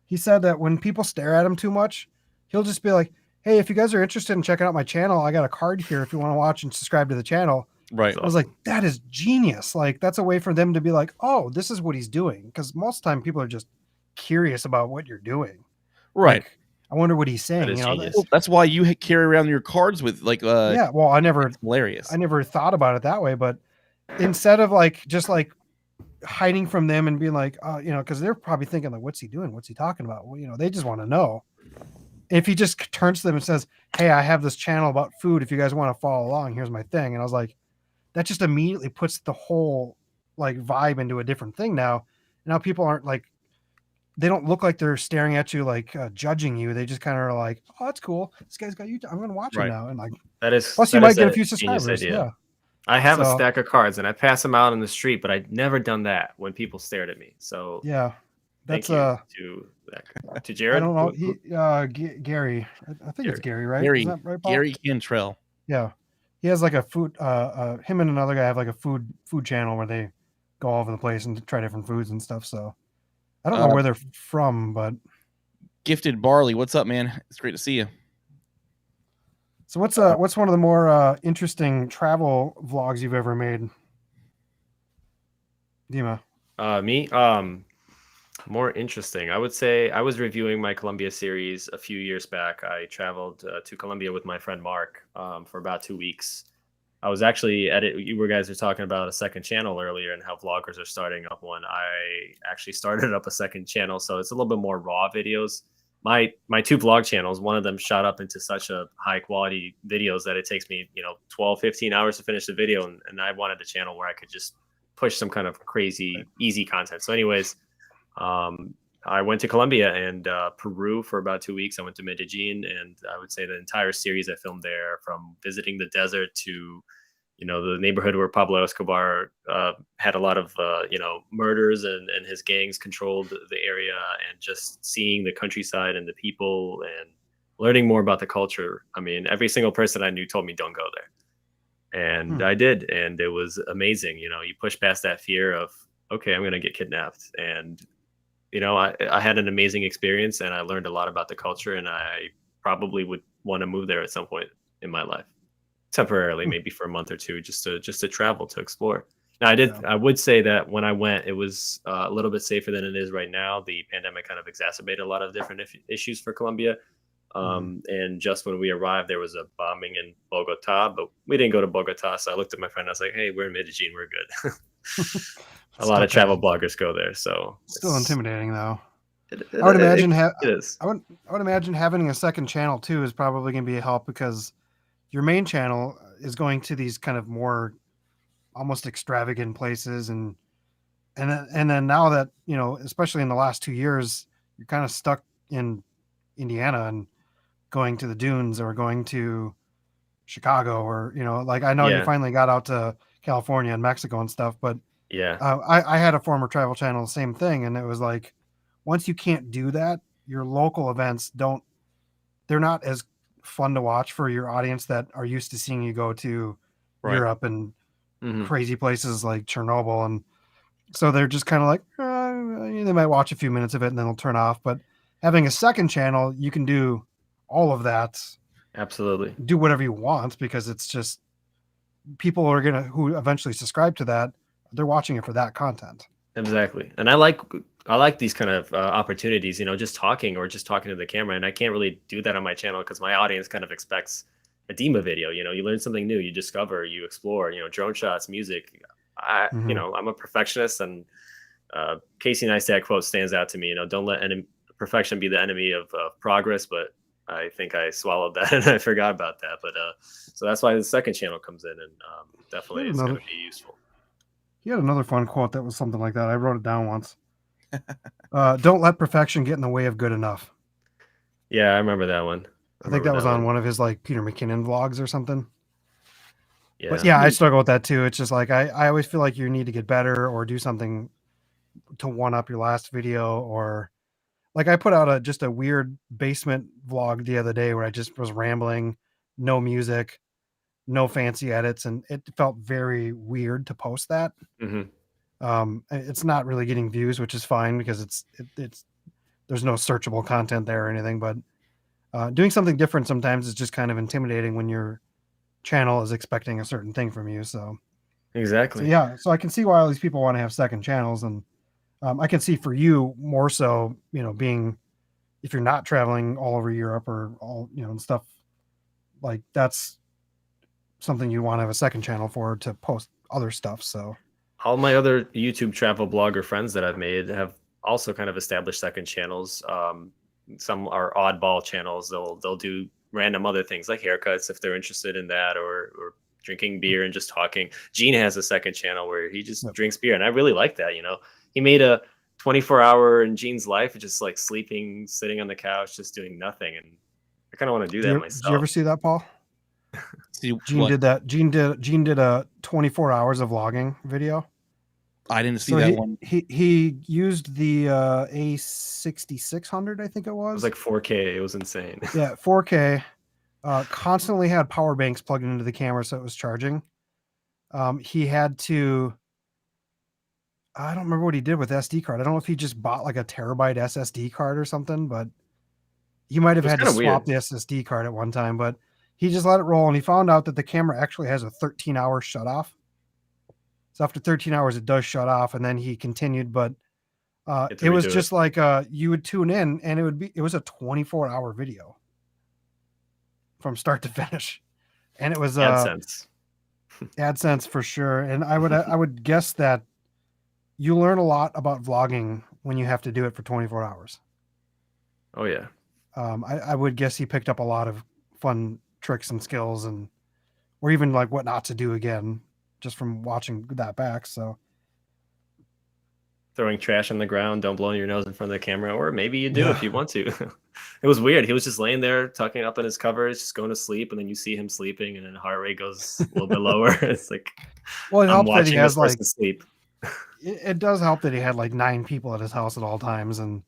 He said that when people stare at him too much, he'll just be like, hey, if you guys are interested in checking out my channel, I got a card here if you want to watch and subscribe to the channel. Right. I was like, that is genius. Like, that's a way for them to be like, oh, this is what he's doing. Because most of the time people are just curious about what you're doing. Right. Like, I wonder what he's saying. That's why you carry around your cards with like yeah, well, hilarious. I never thought about it that way, but instead of like just like hiding from them and being like, because they're probably thinking like, what's he doing? What's he talking about? Well, they just want to know. If he just turns to them and says, hey, I have this channel about food. If you guys want to follow along, here's my thing. And I was like, that just immediately puts the whole like vibe into a different thing now. Now people aren't like, they don't look like they're staring at you, like judging you. They just kind of are like, oh, that's cool. This guy's got YouTube. I'm going to watch him now. And like, plus you might get a few subscribers. Yeah. I have a stack of cards and I pass them out on the street, but I've never done that when people stared at me. So yeah, that's to Jared. I don't know. Gary, I think it's Gary, right? Gary, is that right, Paul? Gary Cantrell. Yeah. He has like a food, him and another guy have like a food channel where they go all over the place and try different foods and stuff. So I don't know where they're from, but Gifted Barley, what's up, man? It's great to see you. So what's one of the more interesting travel vlogs you've ever made, Dima? Me, more interesting. I would say I was reviewing my Colombia series a few years back. I traveled to Colombia with my friend Mark for about 2 weeks, I was actually you were guys were talking about a second channel earlier and how vloggers are starting up one. I actually started up a second channel, so it's a little bit more raw videos. My two vlog channels, one of them shot up into such a high quality videos that it takes me, 12, 15 hours to finish the video. And I wanted a channel where I could just push some kind of crazy, easy content. So anyways, I went to Colombia and Peru for about 2 weeks. I went to Medellin, and I would say the entire series I filmed there, from visiting the desert to, the neighborhood where Pablo Escobar had a lot of, murders, and his gangs controlled the area, and just seeing the countryside and the people and learning more about the culture. I mean, every single person I knew told me, don't go there. And I did. And it was amazing. You push past that fear of, okay, I'm going to get kidnapped. And I had an amazing experience, and I learned a lot about the culture, and I probably would want to move there at some point in my life, temporarily, maybe for a month or two, just to travel, to explore. Now, I would say that when I went, it was a little bit safer than it is right now. The pandemic kind of exacerbated a lot of different issues for Colombia. And just when we arrived, there was a bombing in Bogota, but we didn't go to Bogota. So I looked at my friend, I was like, hey, we're in Medellin, we're good. A lot of travel bloggers go there, so still intimidating though. I would imagine it is. I would imagine having a second channel too is probably going to be a help, because your main channel is going to these kind of more almost extravagant places, and then now that, especially in the last 2 years, you're kind of stuck in Indiana and going to the dunes or going to Chicago, or like, I know you finally got out to California and Mexico and stuff, but I had a former travel channel, same thing, and it was like, once you can't do that, your local events they're not as fun to watch for your audience that are used to seeing you go to Europe and crazy places like Chernobyl, and so they're just kind of like, they might watch a few minutes of it and then they'll turn off. But having a second channel, you can do all of that, absolutely, do whatever you want, because it's just people who eventually subscribe to that, they're watching it for that content. Exactly. And I like these kind of opportunities, just talking to the camera. And I can't really do that on my channel because my audience kind of expects a Dima video. You learn something new, you discover, you explore, drone shots, music. I'm a perfectionist, and Casey Neistat quote stands out to me. Don't let perfection be the enemy of progress. But I think I swallowed that and I forgot about that. But so that's why the second channel comes in, and definitely it's going to be useful. He had another fun quote that was something like that. I wrote it down once. Don't let perfection get in the way of good enough. Yeah, I remember that one. I think that was on one of his like Peter McKinnon vlogs or something. Yeah. But yeah, I struggle with that too. It's just like, I always feel like you need to get better or do something to one up your last video, or like I put out just a weird basement vlog the other day where I just was rambling, no music, no fancy edits, and it felt very weird to post that. It's not really getting views, which is fine, because it's there's no searchable content there or anything, but doing something different sometimes is just kind of intimidating when your channel is expecting a certain thing from you. So exactly. So I can see why all these people want to have second channels, and I can see for you more so, being, if you're not traveling all over Europe or all, and stuff like, that's something you want to have a second channel for, to post other stuff. So all my other YouTube travel blogger friends that I've made have also kind of established second channels. Some are oddball channels. They'll do random other things like haircuts if they're interested in that, or drinking beer and just talking. Gene has a second channel where he just drinks beer, and I really like that. He made a 24-hour in Gene's life, just like sleeping, sitting on the couch, just doing nothing, and I kind of want to do that myself. Did you ever see that, Paul? Gene did that. Gene did a 24 hours of vlogging video. I didn't see that one. He used the A6600, I think it was. It was like 4K. It was insane. Yeah, 4K. Constantly had power banks plugged into the camera, so it was charging. He had to, I don't remember what he did with SD card. I don't know if he just bought like a terabyte SSD card or something, but he might have had to swap the SSD card at one time. But he just let it roll, and he found out that the camera actually has a 13-hour shut off. So after 13 hours, it does shut off, and then he continued. But it was just like you would tune in, and it was a 24-hour video from start to finish, and it was AdSense. AdSense for sure. And I would guess that you learn a lot about vlogging when you have to do it for 24 hours. Oh yeah. I would guess he picked up a lot of fun tricks and skills, and or even like what not to do again just from watching that back. So Throwing trash on the ground, don't blow your nose in front of the camera, or maybe you do if you want to. It was weird. He was just laying there, tucking up in his covers, just going to sleep, and then you see him sleeping, and then heart rate goes a little bit lower. It's like, well, it I'm helps that he watching has this like person sleep. it does help that he had like 9 people at his house at all times, and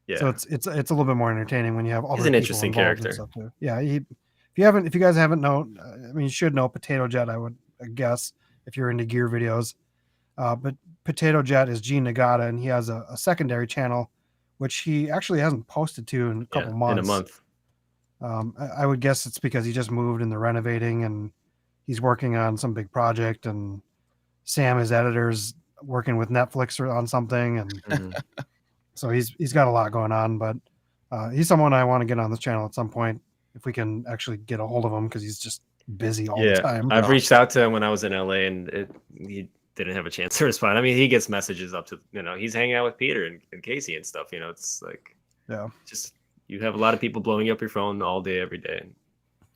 Yeah, so it's a little bit more entertaining when you have other He's an people interesting involved and character. stuff too. Yeah, if you guys haven't known, I mean, you should know Potato Jet. I would guess if you're into gear videos. But Potato Jet is Gene Nagata, and he has a secondary channel, which he actually hasn't posted to in a couple yeah, months. in a month. I would guess it's because he just moved and they're renovating, and he's working on some big project, and Sam, his editor's working with Netflix on something, and Mhm. so he's got a lot going on. But he's someone I want to get on this channel at some point if we can actually get a hold of him, because he's just busy all the Yeah, time. I've reached out to him when I was in LA, and he didn't have a chance to respond. I mean, he gets messages up to, he's hanging out with Peter and Casey and stuff. It's like, Yeah, just, you have a lot of people blowing up your phone all day, every day.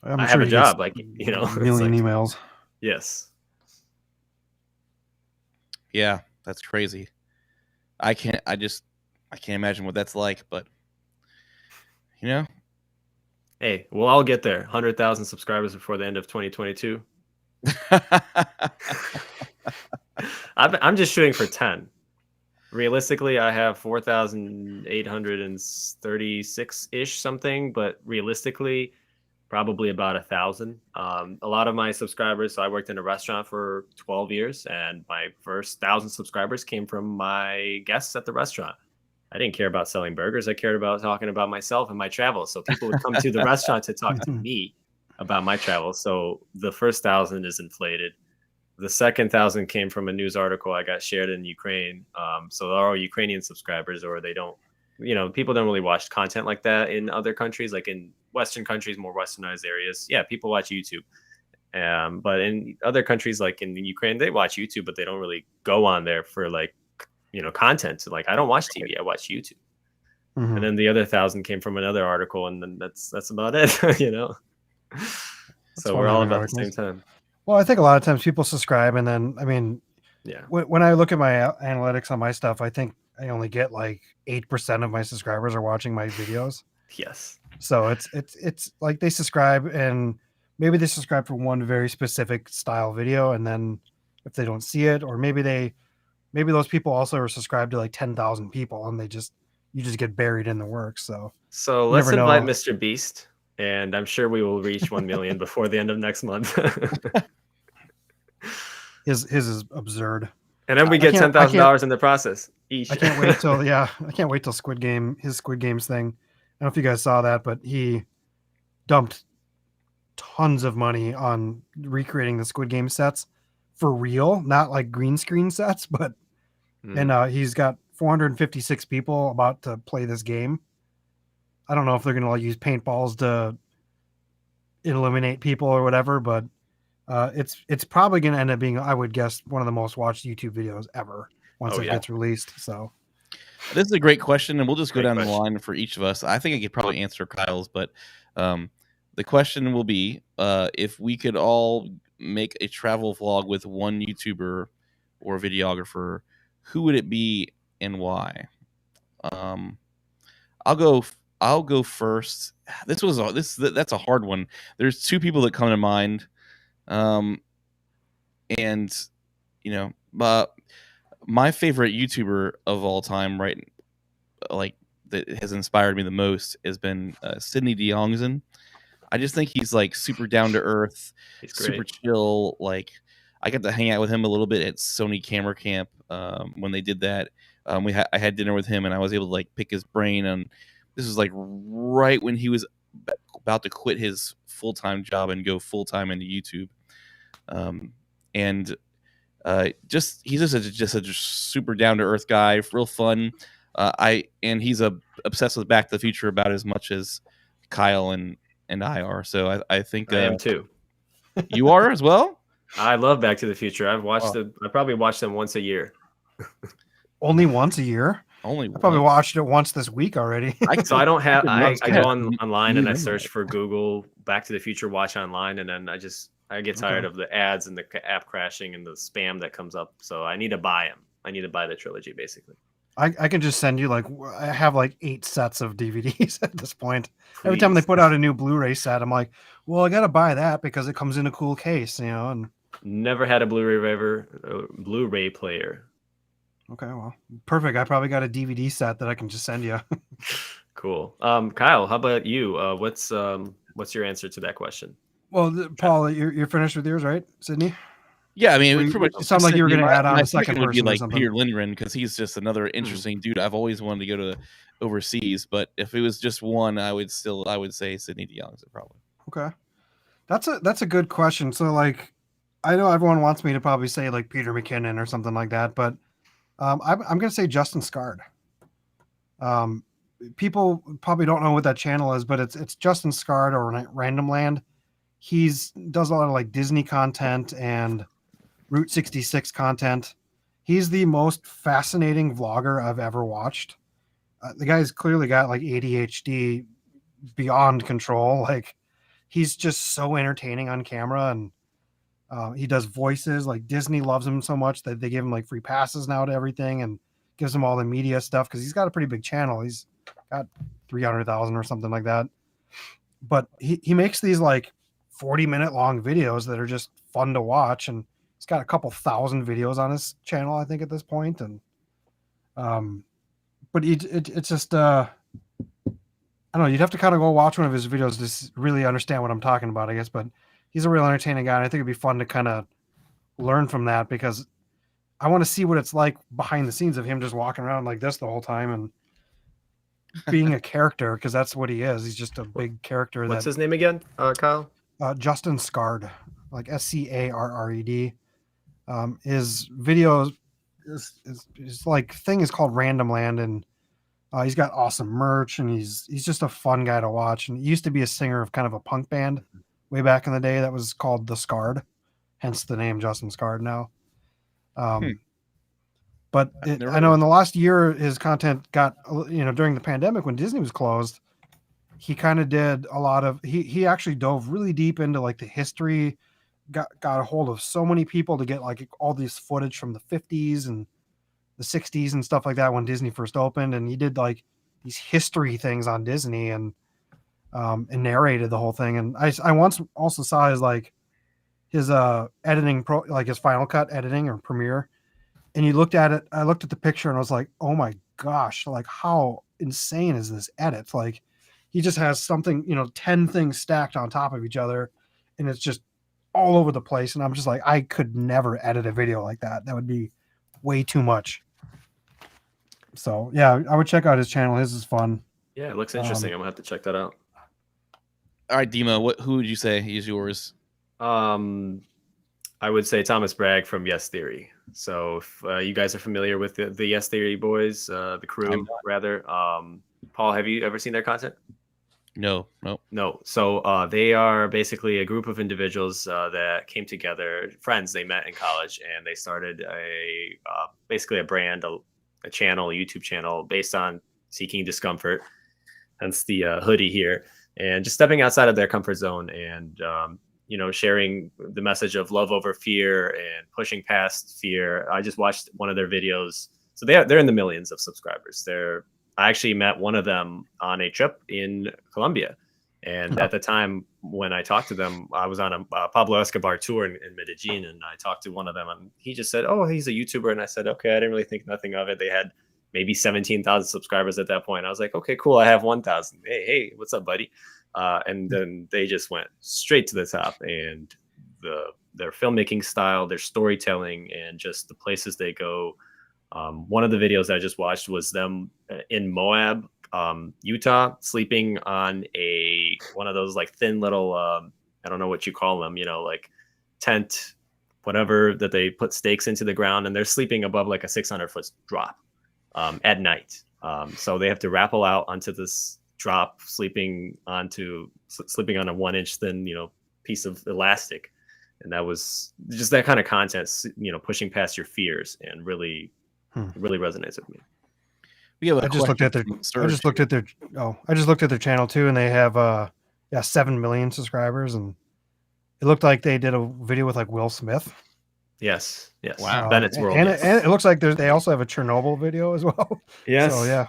I'm I sure have a he gets job, like, a it's million like, emails. yes. Yeah, that's crazy. I can't imagine what that's like, but you know, Hey, we'll all get there. 100,000 subscribers before the end of 2022. I'm just shooting for 10. Realistically, I have 4,836 ish something, but realistically, probably about 1,000. A lot of my subscribers. So I worked in a restaurant for 12 years, and my first 1,000 subscribers came from my guests at the restaurant. I didn't care about selling burgers. I cared about talking about myself and my travels. So people would come to the restaurant to talk to me about my travels. So the first 1,000 is inflated. The second 1,000 came from a news article I got shared in Ukraine. So they're all Ukrainian subscribers, or they don't, people don't really watch content like that in other countries, like in Western countries, more westernized areas. Yeah, people watch YouTube. But in other countries, like in Ukraine, they watch YouTube, but they don't really go on there for like, content. So like, I don't watch TV, I watch YouTube. Mhm. And then the other 1,000 came from another article, and then that's about it. So fun we're all having about the same articles. time. Well, I think a lot of times people subscribe, and then I mean, Yeah. when I look at my analytics on my stuff, I think I only get like 8% of my subscribers are watching my videos. Yes. So it's like they subscribe, and maybe they subscribe for one very specific style video, and then if they don't see it, or maybe those people also are subscribed to like 10,000 people, and you just get buried in the work. So So you let's never invite know. Mr. Beast, and I'm sure we will reach 1 million before the end of next month. His is absurd. And then we I get can't- $10,000 in the process each. I can't wait till his Squid Games thing. I don't know if you guys saw that, but he dumped tons of money on recreating the Squid Game sets for real, not like green screen sets, but Mm. and he's got 456 people about to play this game. I don't know if they're gonna like use paintballs to eliminate people or whatever, but it's probably gonna end up being, I would guess, one of the most watched YouTube videos ever once Oh, it yeah. gets released. So this is a great question, and we'll just go Great down the question. line for each of us. I think I could probably answer Kyle's, but the question will be if we could all make a travel vlog with one YouTuber or videographer, who would it be and why? I'll go first. That's a hard one. There's two people that come to mind, and my favorite YouTuber of all time, right? Like that has inspired me the most has been Sidney DeYoungson. I just think he's like super down to earth, He's great. super chill. Like I got to hang out with him a little bit at Sony Camera Camp when they did that. I had dinner with him, and I was able to like pick his brain. And this was like right when he was about to quit his full-time job and go full-time into YouTube. And he's just a super down to earth guy, real fun. He's obsessed with Back to the Future about as much as Kyle and I are. So I think I am too. you are as well. I love Back to the Future. I've watched them. I probably watch them once a year. Only once a year. Only I probably one. watched it once this week already. So I don't have. I go on online and I search for Google Back to the Future Watch Online, and then I get tired of the ads and the app crashing and the spam that comes up. So I need to buy them. I need to buy the trilogy basically. I can just send you I have like 8 sets of DVDs at this point. Every time they put out a new Blu-ray set, I'm like, well, I gotta buy that because it comes in a cool case, And never had a Blu-ray player. Okay, well, perfect. I probably got a DVD set that I can just send you. Cool. Kyle, how about you? What's your answer to that question? Well, Paul, you're finished with yours, right, Sydney? Yeah, I mean, pretty much. It sounded like you were going to add on my a second would be person or like something. Peter Lindgren because he's just another interesting dude. I've always wanted to go to overseas, but if it was just one, I would say Sidney DeYoung probably. Okay, that's a good question. So I know everyone wants me to probably say like Peter McKinnon or something like that, but I'm going to say Justin Scard. People probably don't know what that channel is, but it's Justin Scard or Random Land. Does a lot of like Disney content and Route 66 content. He's the most fascinating vlogger I've ever watched. The guy's clearly got like ADHD beyond control. Like he's just so entertaining on camera, and he does voices. Like Disney loves him so much that they give him like free passes now to everything and gives him all the media stuff because he's got a pretty big channel. He's got 300,000 or something like that. But he makes these like 40-minute long videos that are just fun to watch, and he's got a couple thousand videos on his channel, I think, at this point. And but it's just I don't know, you'd have to kind of go watch one of his videos to really understand what I'm talking about, I guess. But he's a real entertaining guy, and I think it'd be fun to kind of learn from that because I want to see what it's like behind the scenes of him just walking around like this the whole time and being a character, because that's what he is. He's just a big character. What's his name again, Kyle? Justin Scard, like Scarred. His videos his like thing is called Random Land, and he's got awesome merch, and he's just a fun guy to watch. And he used to be a singer of kind of a punk band way back in the day that was called The Scard, hence the name Justin Scard now. But I know in the last year his content got, during the pandemic when Disney was closed, he kind of did a lot of he actually dove really deep into like the history, got a hold of so many people to get like all this footage from the 50s and the 60s and stuff like that when Disney first opened, and he did like these history things on Disney and narrated the whole thing. And I once also saw his editing like his Final Cut editing or Premiere, and you looked at it. I looked at the picture and I was like, oh my gosh, like how insane is this edit? Like he just has something, 10 things stacked on top of each other, and it's just all over the place. And I'm just like, I could never edit a video like that. That would be way too much. So yeah, I would check out his channel. His is fun. Yeah, it looks interesting. I'm gonna have to check that out. All right, Dima, who would you say is yours? I would say Thomas Bragg from Yes Theory. So if you guys are familiar with the Yes Theory boys, the crew rather, Paul, have you ever seen their content? No. So they are basically a group of individuals that came together, friends they met in college, and they started basically a brand, a channel, a YouTube channel based on seeking discomfort. Hence the hoodie here, and just stepping outside of their comfort zone and sharing the message of love over fear and pushing past fear. I just watched one of their videos. So they're in the millions of subscribers. I actually met one of them on a trip in Colombia. And at the time when I talked to them, I was on a Pablo Escobar tour in Medellin, and I talked to one of them, and he just said, oh, he's a YouTuber. And I said, okay, I didn't really think nothing of it. They had maybe 17,000 subscribers at that point. I was like, okay, cool. I have 1,000. Hey, what's up, buddy? And then they just went straight to the top, and their filmmaking style, their storytelling, and just the places they go. One of the videos I just watched was them in Moab, Utah, sleeping on one of those like thin little, I don't know what you call them, like tent, whatever, that they put stakes into the ground, and they're sleeping above like a 600-foot drop at night. So they have to rappel out onto this drop, sleeping on a 1-inch thin, piece of elastic. and that was just that kind of content, pushing past your fears, and really really resonates with me. We have a I just looked question at their. from I Serge just looked here. at their. Oh, I just looked at their channel too, and they have 7 million subscribers, and it looked like they did a video with like Will Smith. Yes. Wow. Bennett's World. And, Yes. and it looks like they also have a Chernobyl video as well. Yes. So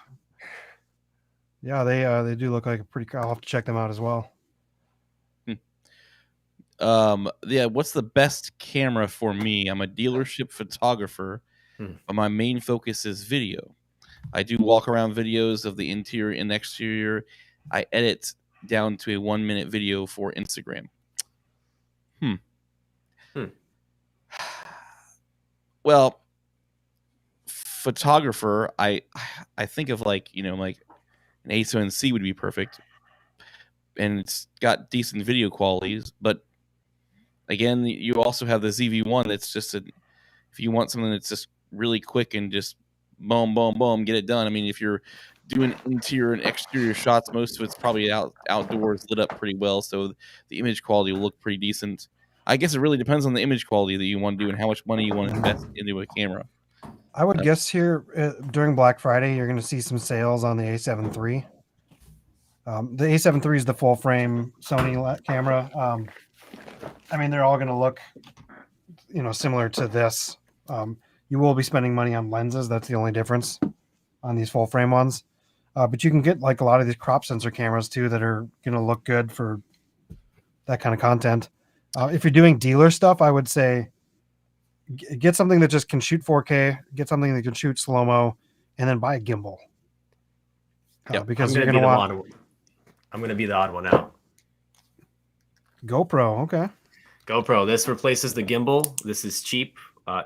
yeah, they do look like a pretty. I'll have to check them out as well. Yeah, what's the best camera for me? I'm a dealership photographer, but my main focus is video. I do walk around videos of the interior and exterior. I edit down to a 1-minute video for Instagram. Well, photographer, I think of like an A7C would be perfect, and it's got decent video qualities. But again, you also have the ZV-1. That's just if you want something that's just really quick and just boom, boom, boom, get it done. I mean, if you're doing interior and exterior shots, most of it's probably outdoors, lit up pretty well, so the image quality will look pretty decent. I guess it really depends on the image quality that you want to do and how much money you want to invest into a camera. I would guess here during Black Friday, you're going to see some sales on the A7 III. The A7 III is the full frame Sony camera. I mean, they're all going to look, similar to this. You will be spending money on lenses. That's the only difference on these full frame ones. But you can get like a lot of these crop sensor cameras too that are going to look good for that kind of content. If you're doing dealer stuff, I would say get something that just can shoot 4K, get something that can shoot slow-mo, and then buy a gimbal. Because you're going to want... I'm going to be the odd one out. GoPro, okay. GoPro. This replaces the gimbal. This is cheap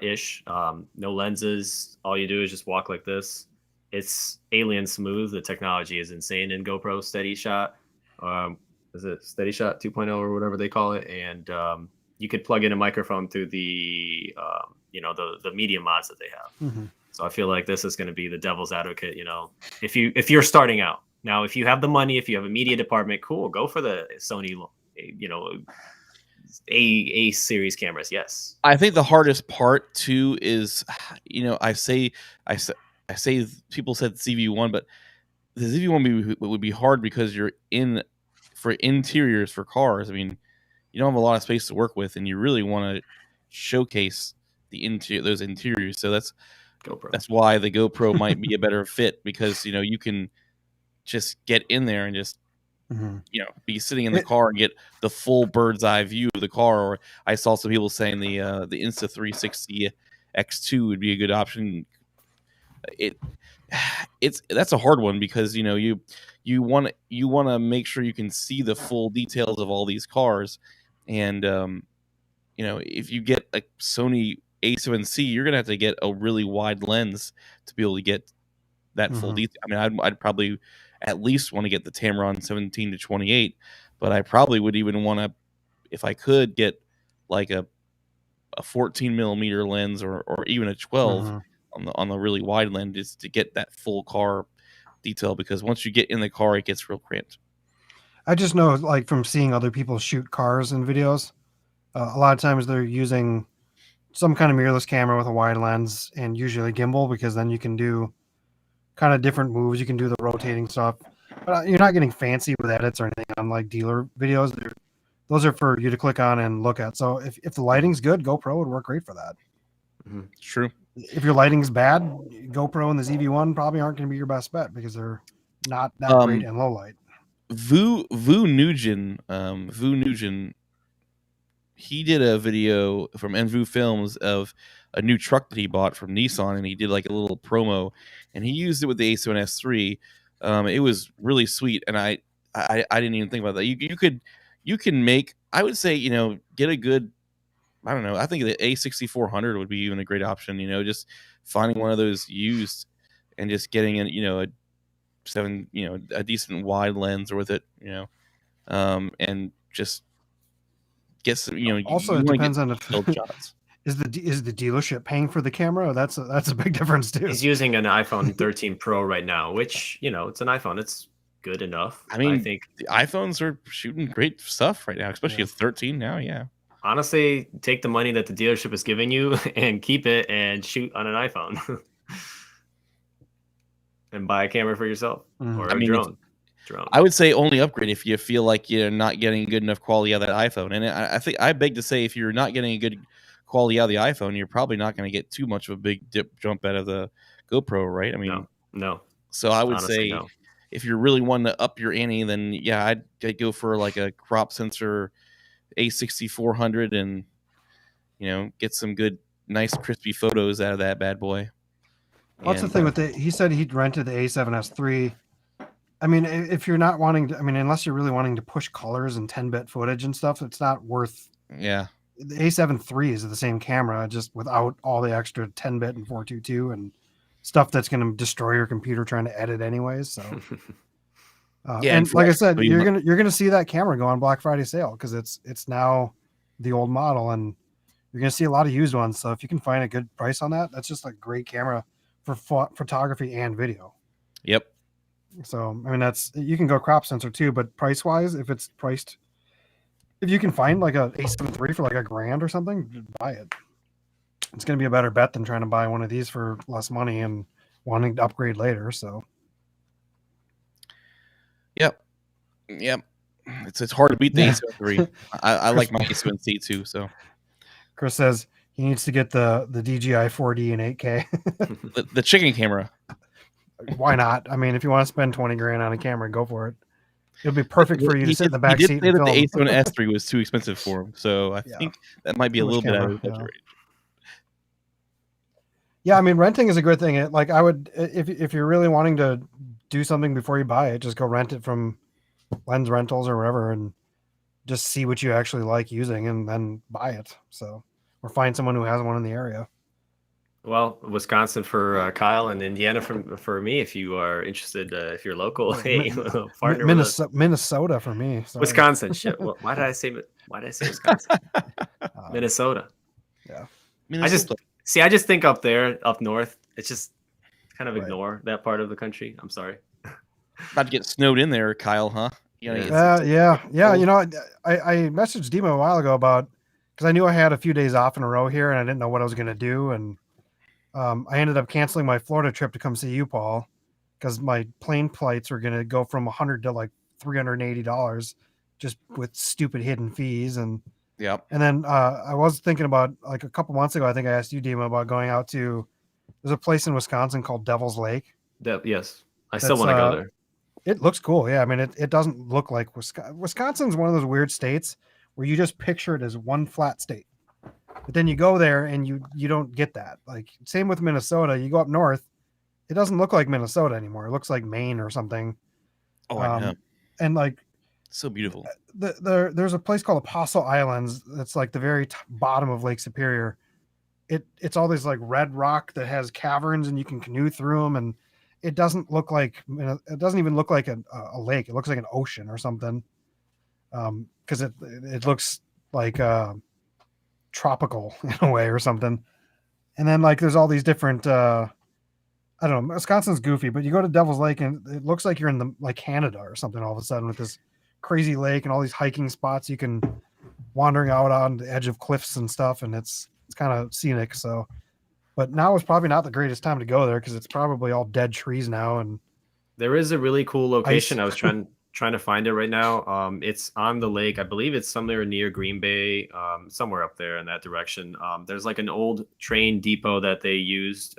ish. No lenses. All you do is just walk like this. It's alien smooth. The technology is insane in GoPro Steady Shot. Is it Steady Shot 2.0 or whatever they call it? And you could plug in a microphone through the the media mods that they have. Mm-hmm. So I feel like this is going to be the devil's advocate. If you're starting out now, if you have the money, if you have a media department, cool, go for the Sony, A series cameras. Yes, I think the hardest part too is, I say people said ZV-1, but the ZV-1 would be hard because you're for interiors for cars. I mean, you don't have a lot of space to work with, and you really want to showcase those interiors. So that's GoPro. That's why the GoPro might be a better fit, because you can just get in there and just be sitting in the car and get the full bird's eye view of the car. Or I saw some people saying the Insta360 X2 would be a good option. That's a hard one, because you want to make sure you can see the full details of all these cars, and if you get a Sony A7C, you're gonna have to get a really wide lens to be able to get that full detail. I mean, I'd probably at least want to get the Tamron 17-28, but I probably would even want to, if I could, get like a 14 millimeter lens or even a 12 on the really wide lens, just to get that full car detail, because once you get in the car, it gets real cramped. I just know, like, from seeing other people shoot cars in videos, a lot of times they're using some kind of mirrorless camera with a wide lens, and usually gimbal, because then you can do kind of different moves. You can do the rotating stuff, but you're not getting fancy with edits or anything on like dealer videos. Those are for you to click on and look at. So if the lighting's good, GoPro would work great for that. It's true. If your lighting's bad, GoPro and the ZV-1 probably aren't going to be your best bet, because they're not that great in low light. Vu Nugent, he did a video from Envu Films of a new truck that he bought from Nissan, and he did like a little promo, and he used it with the A7S3. It was really sweet, and I didn't even think about that. You can make, I would say, get a good, I don't know, I think the A6400 would be even a great option. Just finding one of those used and just getting a decent wide lens with it, and just get some, Also, it depends on if shots. Is the dealership paying for the camera? That's a big difference too. He's using an iPhone 13 Pro right now, which it's an iPhone. It's good enough. I mean, I think the iPhones are shooting great stuff right now, especially with 13 now. Yeah. Honestly, take the money that the dealership is giving you and keep it and shoot on an iPhone and buy a camera for yourself or I a mean, drone. I would say only upgrade if you feel like you're not getting good enough quality out of that iPhone. And I think I beg to say, if you're not getting a good quality out of the iPhone, you're probably not going to get too much of a big jump out of the GoPro, right? I mean, No. so I would Honestly, say no. if you're really wanting to up your ante, then yeah, I'd go for like a crop sensor A6400 and get some good, nice, crispy photos out of that bad boy. What's the thing with he said he'd rented the A7S III. I mean, if you're not wanting to, I mean, unless you're really wanting to push colors and 10-bit footage and stuff, it's not worth. Yeah. The A7 III is the same camera, just without all the extra 10-bit and 422 and stuff that's going to destroy your computer trying to edit anyways. So, yeah, and like I said, you're gonna see that camera go on Black Friday sale because it's now the old model, and you're gonna see a lot of used ones. So if you can find a good price on that, that's just a great camera for photography and video. Yep. So I mean, you can go crop sensor too, but price wise, if you can find like a A7 III for like $1,000 or something, buy it. It's going to be a better bet than trying to buy one of these for less money and wanting to upgrade later. So, yep. It's hard to beat the A7 III. I like my A7 C too. So, Chris says he needs to get the DJI 4D in 8K. the chicken camera. Why not? I mean, if you want to spend $20,000 on a camera, go for it. It'll be perfect for you to sit in the back seat. He did say that the A7S III was too expensive for him, so I think that might be a little bit out of budget range. Yeah, I mean, renting is a good thing. Like I would, if you're really wanting to do something before you buy it, just go rent it from Lens Rentals or wherever, and just see what you actually like using, and then buy it. So, or find someone who has one in the area. Well, Wisconsin for Kyle and Indiana for me. If you are interested, if you're local, hey, partner Minnesota for me. Sorry. Wisconsin. Shit. Well, why did I say Wisconsin? Minnesota. Yeah. Minnesota. I just think up there, up north. It's just kind of ignore that part of the country. I'm sorry. About to get snowed in there, Kyle, huh? Yeah. You know, I messaged Dima a while ago about, because I knew I had a few days off in a row here and I didn't know what I was going to do. And I ended up canceling my Florida trip to come see you, Paul, because my plane flights were going to go from $100 to like $380 just with stupid hidden fees. And yep. And then I was thinking about, like a couple months ago, I think I asked you, Dima, about going out to, there's a place in Wisconsin called Devil's Lake. Yes. I still want to go there. It looks cool. Yeah. I mean, it doesn't look like Wisconsin's one of those weird states where you just picture it as one flat state. But then you go there and you don't get that. Like, same with Minnesota. You go up north, it doesn't look like Minnesota anymore. It looks like Maine or something. Oh, I know. And like, so beautiful. There's a place called Apostle Islands that's like the very bottom of Lake Superior. It's all this like red rock that has caverns and you can canoe through them, and it doesn't look like, it doesn't even look like a lake. It looks like an ocean or something. Because it looks like tropical in a way or something. And then like there's all these different I don't know, Wisconsin's goofy, but you go to Devil's Lake and it looks like you're in the like Canada or something all of a sudden, with this crazy lake and all these hiking spots you can wandering out on the edge of cliffs and stuff, and it's kind of scenic. So, but now is probably not the greatest time to go there because it's probably all dead trees now. And there is a really cool location. I was trying to find it right now. It's on the lake. I believe it's somewhere near Green Bay, somewhere up there in that direction. There's like an old train depot that they used,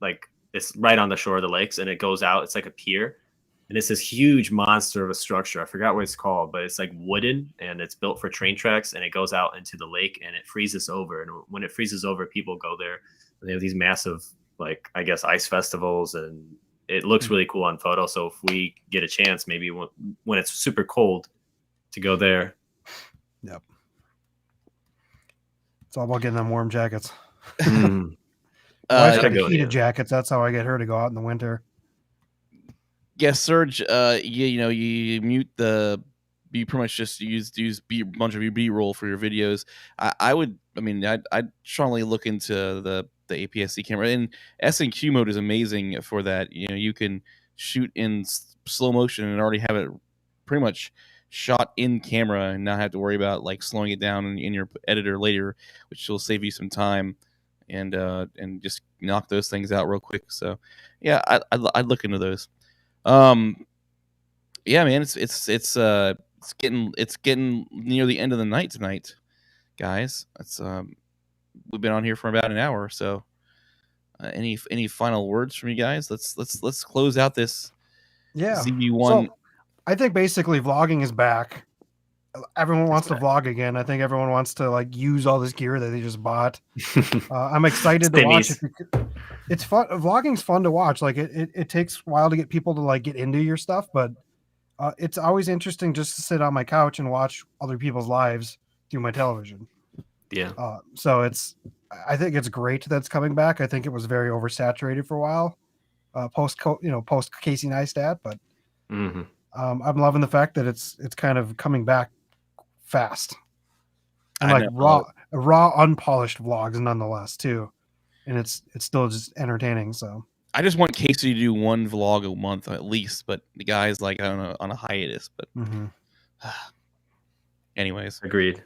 like it's right on the shore of the lakes, and it goes out. It's like a pier, and it's this huge monster of a structure. I forgot what it's called, but it's like wooden, and it's built for train tracks, and it goes out into the lake, and it freezes over. And when it freezes over, people go there. And they have these massive, like, I guess, ice festivals, and it looks really cool on photo. So if we get a chance, maybe when it's super cold, to go there. Yep. It's all about getting them warm jackets. Wife's got heated jackets. That's how I get her to go out in the winter. Yes, Serge. You mute you pretty much just use a bunch of your B-roll for your videos. I'd strongly look into the APS-C camera, and S&Q mode is amazing for that. You can shoot in slow motion and already have it pretty much shot in camera and not have to worry about like slowing it down in your editor later, which will save you some time and just knock those things out real quick. So yeah, I'd look into those. Yeah, man, it's getting near the end of the night tonight, guys. It's we've been on here for about an hour, so any final words from you guys? Let's close out this Yeah. ZV1. So I think basically vlogging is back. Everyone wants to vlog again. I think everyone wants to like use all this gear that they just bought. I'm excited to watch it. It's fun. Vlogging's fun to watch. Like it takes a while to get people to like get into your stuff, but it's always interesting just to sit on my couch and watch other people's lives through my television. Yeah. So I think it's great that's coming back. I think it was very oversaturated for a while, post Casey Neistat, but I'm loving the fact that it's kind of coming back fast and like raw, unpolished vlogs nonetheless too, and it's still just entertaining. So I just want Casey to do one vlog a month at least, but the guy's like on a hiatus. But anyways, agreed.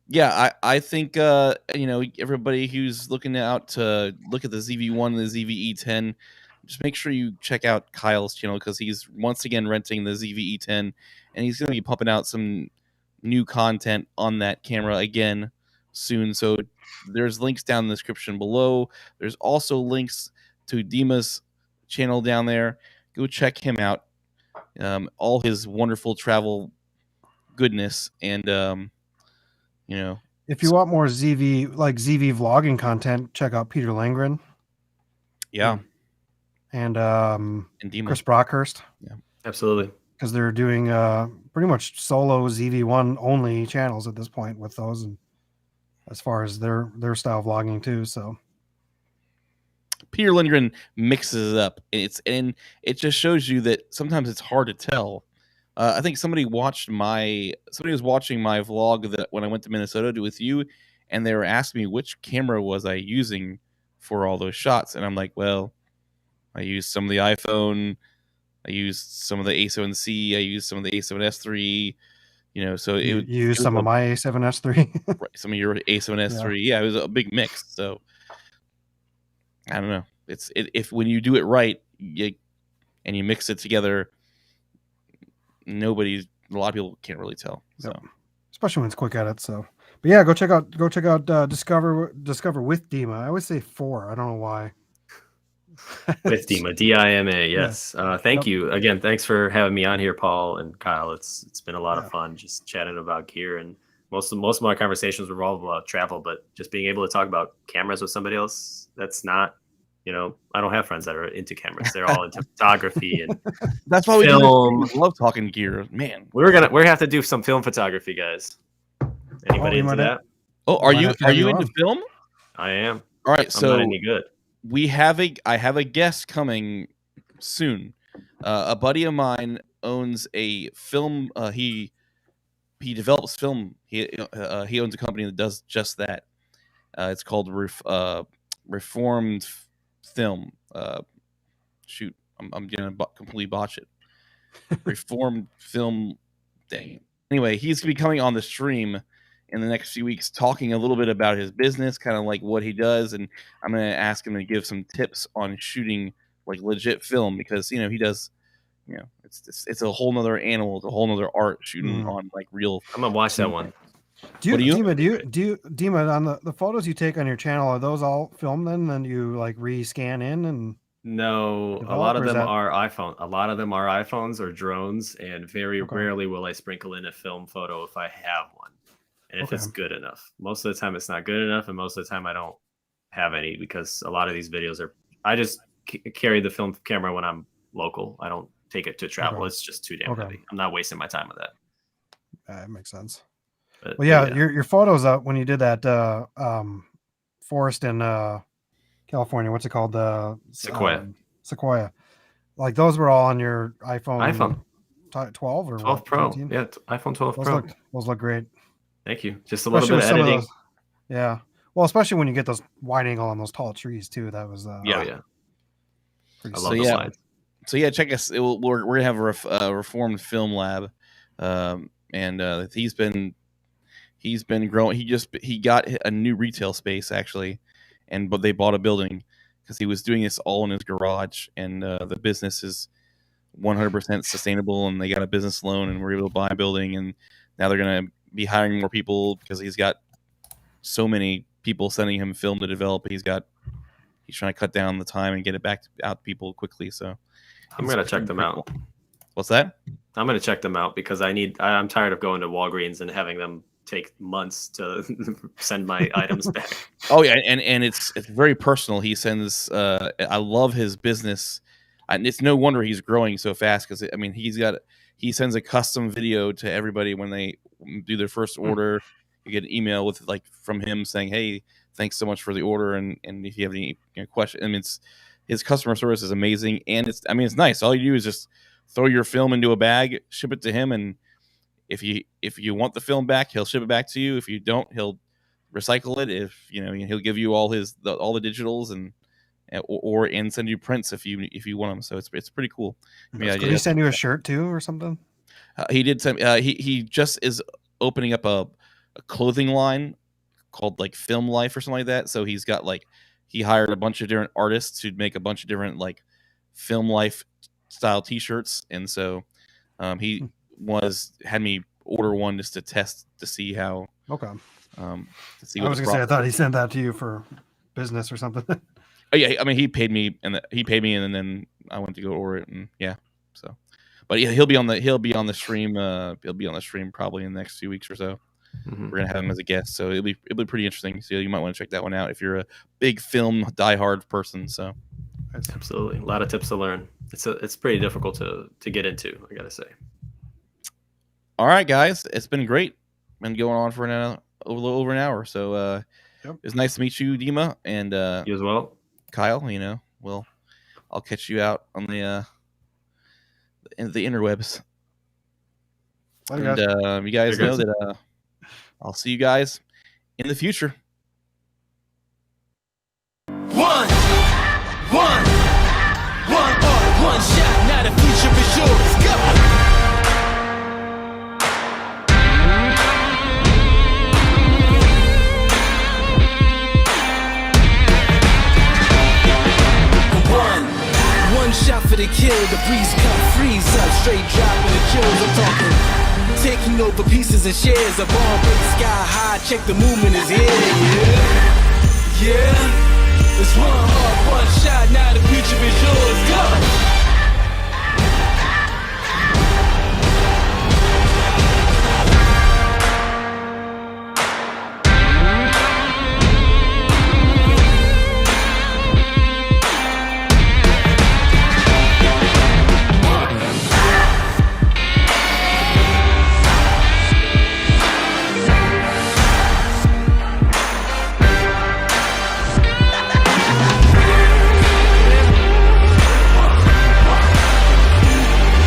Yeah, I think everybody who's looking out to look at the ZV1 and the ZV-E10, just make sure you check out Kyle's channel because he's once again renting the ZV-E10 and he's going to be pumping out some new content on that camera again soon. So there's links down in the description below. There's also links to Dima's channel down there. Go check him out. All his wonderful travel goodness and if you want more ZV vlogging content, check out Peter Langren. Yeah. And Dima. Chris Brockhurst. Yeah. Absolutely. Because they're doing pretty much solo ZV1 only channels at this point with those, and as far as their style vlogging too. So Peter Lindgren mixes it up. And it just shows you that sometimes it's hard to tell. I think somebody was watching my vlog that when I went to Minnesota with you, and they were asking me which camera was I using for all those shots, and I'm like, well, I used some of the iPhone, I used some of the A7C, I used some of the A7S III, so you used some of my A7S III, right, some of your A7S III. Yeah, it was a big mix. So I don't know. If when you do it right, and you mix it together, a lot of people can't really tell. So especially when it's quick edits. So, but yeah, go check out Discover with Dima. I always say 4. I don't know why. With Dima, Dima. Yes. Thank you again. Thanks for having me on here, Paul and Kyle. It's been a lot of fun just chatting about gear, and most of my conversations revolve about travel, but just being able to talk about cameras with somebody else, that's not, I don't have friends that are into cameras. They're all into photography and that's why film. We love talking gear, man. We're gonna have to do some film photography, guys. Anybody into that? Oh, are you into film? I am. All right, so I'm not any good. I have a guest coming soon. A buddy of mine owns a film. He develops film. He owns a company that does just that. It's called Reformed Film. Shoot, I'm gonna completely botch it. Reformed Film. Dang. Anyway, he's gonna be coming on the stream in the next few weeks, talking a little bit about his business, kind of like what he does, and I'm gonna ask him to give some tips on shooting like legit film because he does. It's a whole nother animal. It's a whole nother art shooting on like real. I'm gonna watch that one. Dima, on the photos you take on your channel, are those all filmed then you like rescan in and? No, a lot of them are iPhone. A lot of them are iPhones or drones, and very rarely will I sprinkle in a film photo if I have one, and if it's good enough. Most of the time, it's not good enough, and most of the time, I don't have any because a lot of these videos are. I just carry the film camera when I'm local. I don't take it to travel. It's just too damn heavy. I'm not wasting my time with that. That makes sense. But, well, yeah, your photos up when you did that forest in California. What's it called? Sequoia. Sequoia. Like those were all on your iPhone 12 or 12 Pro. 13? Yeah, iPhone 12 Pro. Those look great. Thank you. Just a little bit of editing. Yeah. Well, especially when you get those wide angle on those tall trees too. That was yeah. I love the slides. So yeah, check us. We're gonna have a reformed film lab And he's been growing. He got a new retail space actually, but they bought a building because he was doing this all in his garage, and the business is 100% sustainable, and they got a business loan and were able to buy a building, and now they're gonna be hiring more people because he's got so many people sending him film to develop. He's trying to cut down the time and get it out to people quickly. So I'm gonna check them out. Cool. What's that? I'm gonna check them out because I'm tired of going to Walgreens and having them take months to send my items back. Oh yeah, and it's very personal. He sends. I love his business. And it's no wonder he's growing so fast because he sends a custom video to everybody when they do their first order. You get an email with from him saying, "Hey, thanks so much for the order, and if you have any questions." I mean, his customer service is amazing, and it's nice. All you do is just throw your film into a bag, ship it to him, and if you want the film back, he'll ship it back to you. If you don't, he'll recycle it. If he'll give you all the digitals and send you prints if you want them. So it's pretty cool. Did he send you a shirt too or something? He did send. He just is opening up a clothing line called Film Life or something like that. So he's got he hired a bunch of different artists to make a bunch of different Film Life style T-shirts, and so he had me order one just to test to see how. Okay. To see. I was gonna say I thought he sent that to you for business or something. Oh yeah, I mean he paid me, and then I went to go order it, and yeah. So, but yeah, he'll be on the stream. He'll be on the stream probably in the next 2 weeks or so. Mm-hmm. We're gonna have him as a guest, so it'll be pretty interesting. So you might want to check that one out if you're a big film diehard person. So, absolutely, a lot of tips to learn. It's pretty difficult to get into, I gotta say. All right, guys, it's been great. Been going on for a little over an hour. So It was nice to meet you, Dima, and you as well, Kyle. I'll catch you out on the interwebs. Bye, and guys. You guys know that I'll see you guys in the future. One shot, now the future is yours. Go! One shot for the kill, the breeze come freeze up, straight dropping the kills. I'm talking taking over pieces and shares. A ball break sky high, check the movement is here. Yeah, it's one shot, now the future is yours. Go!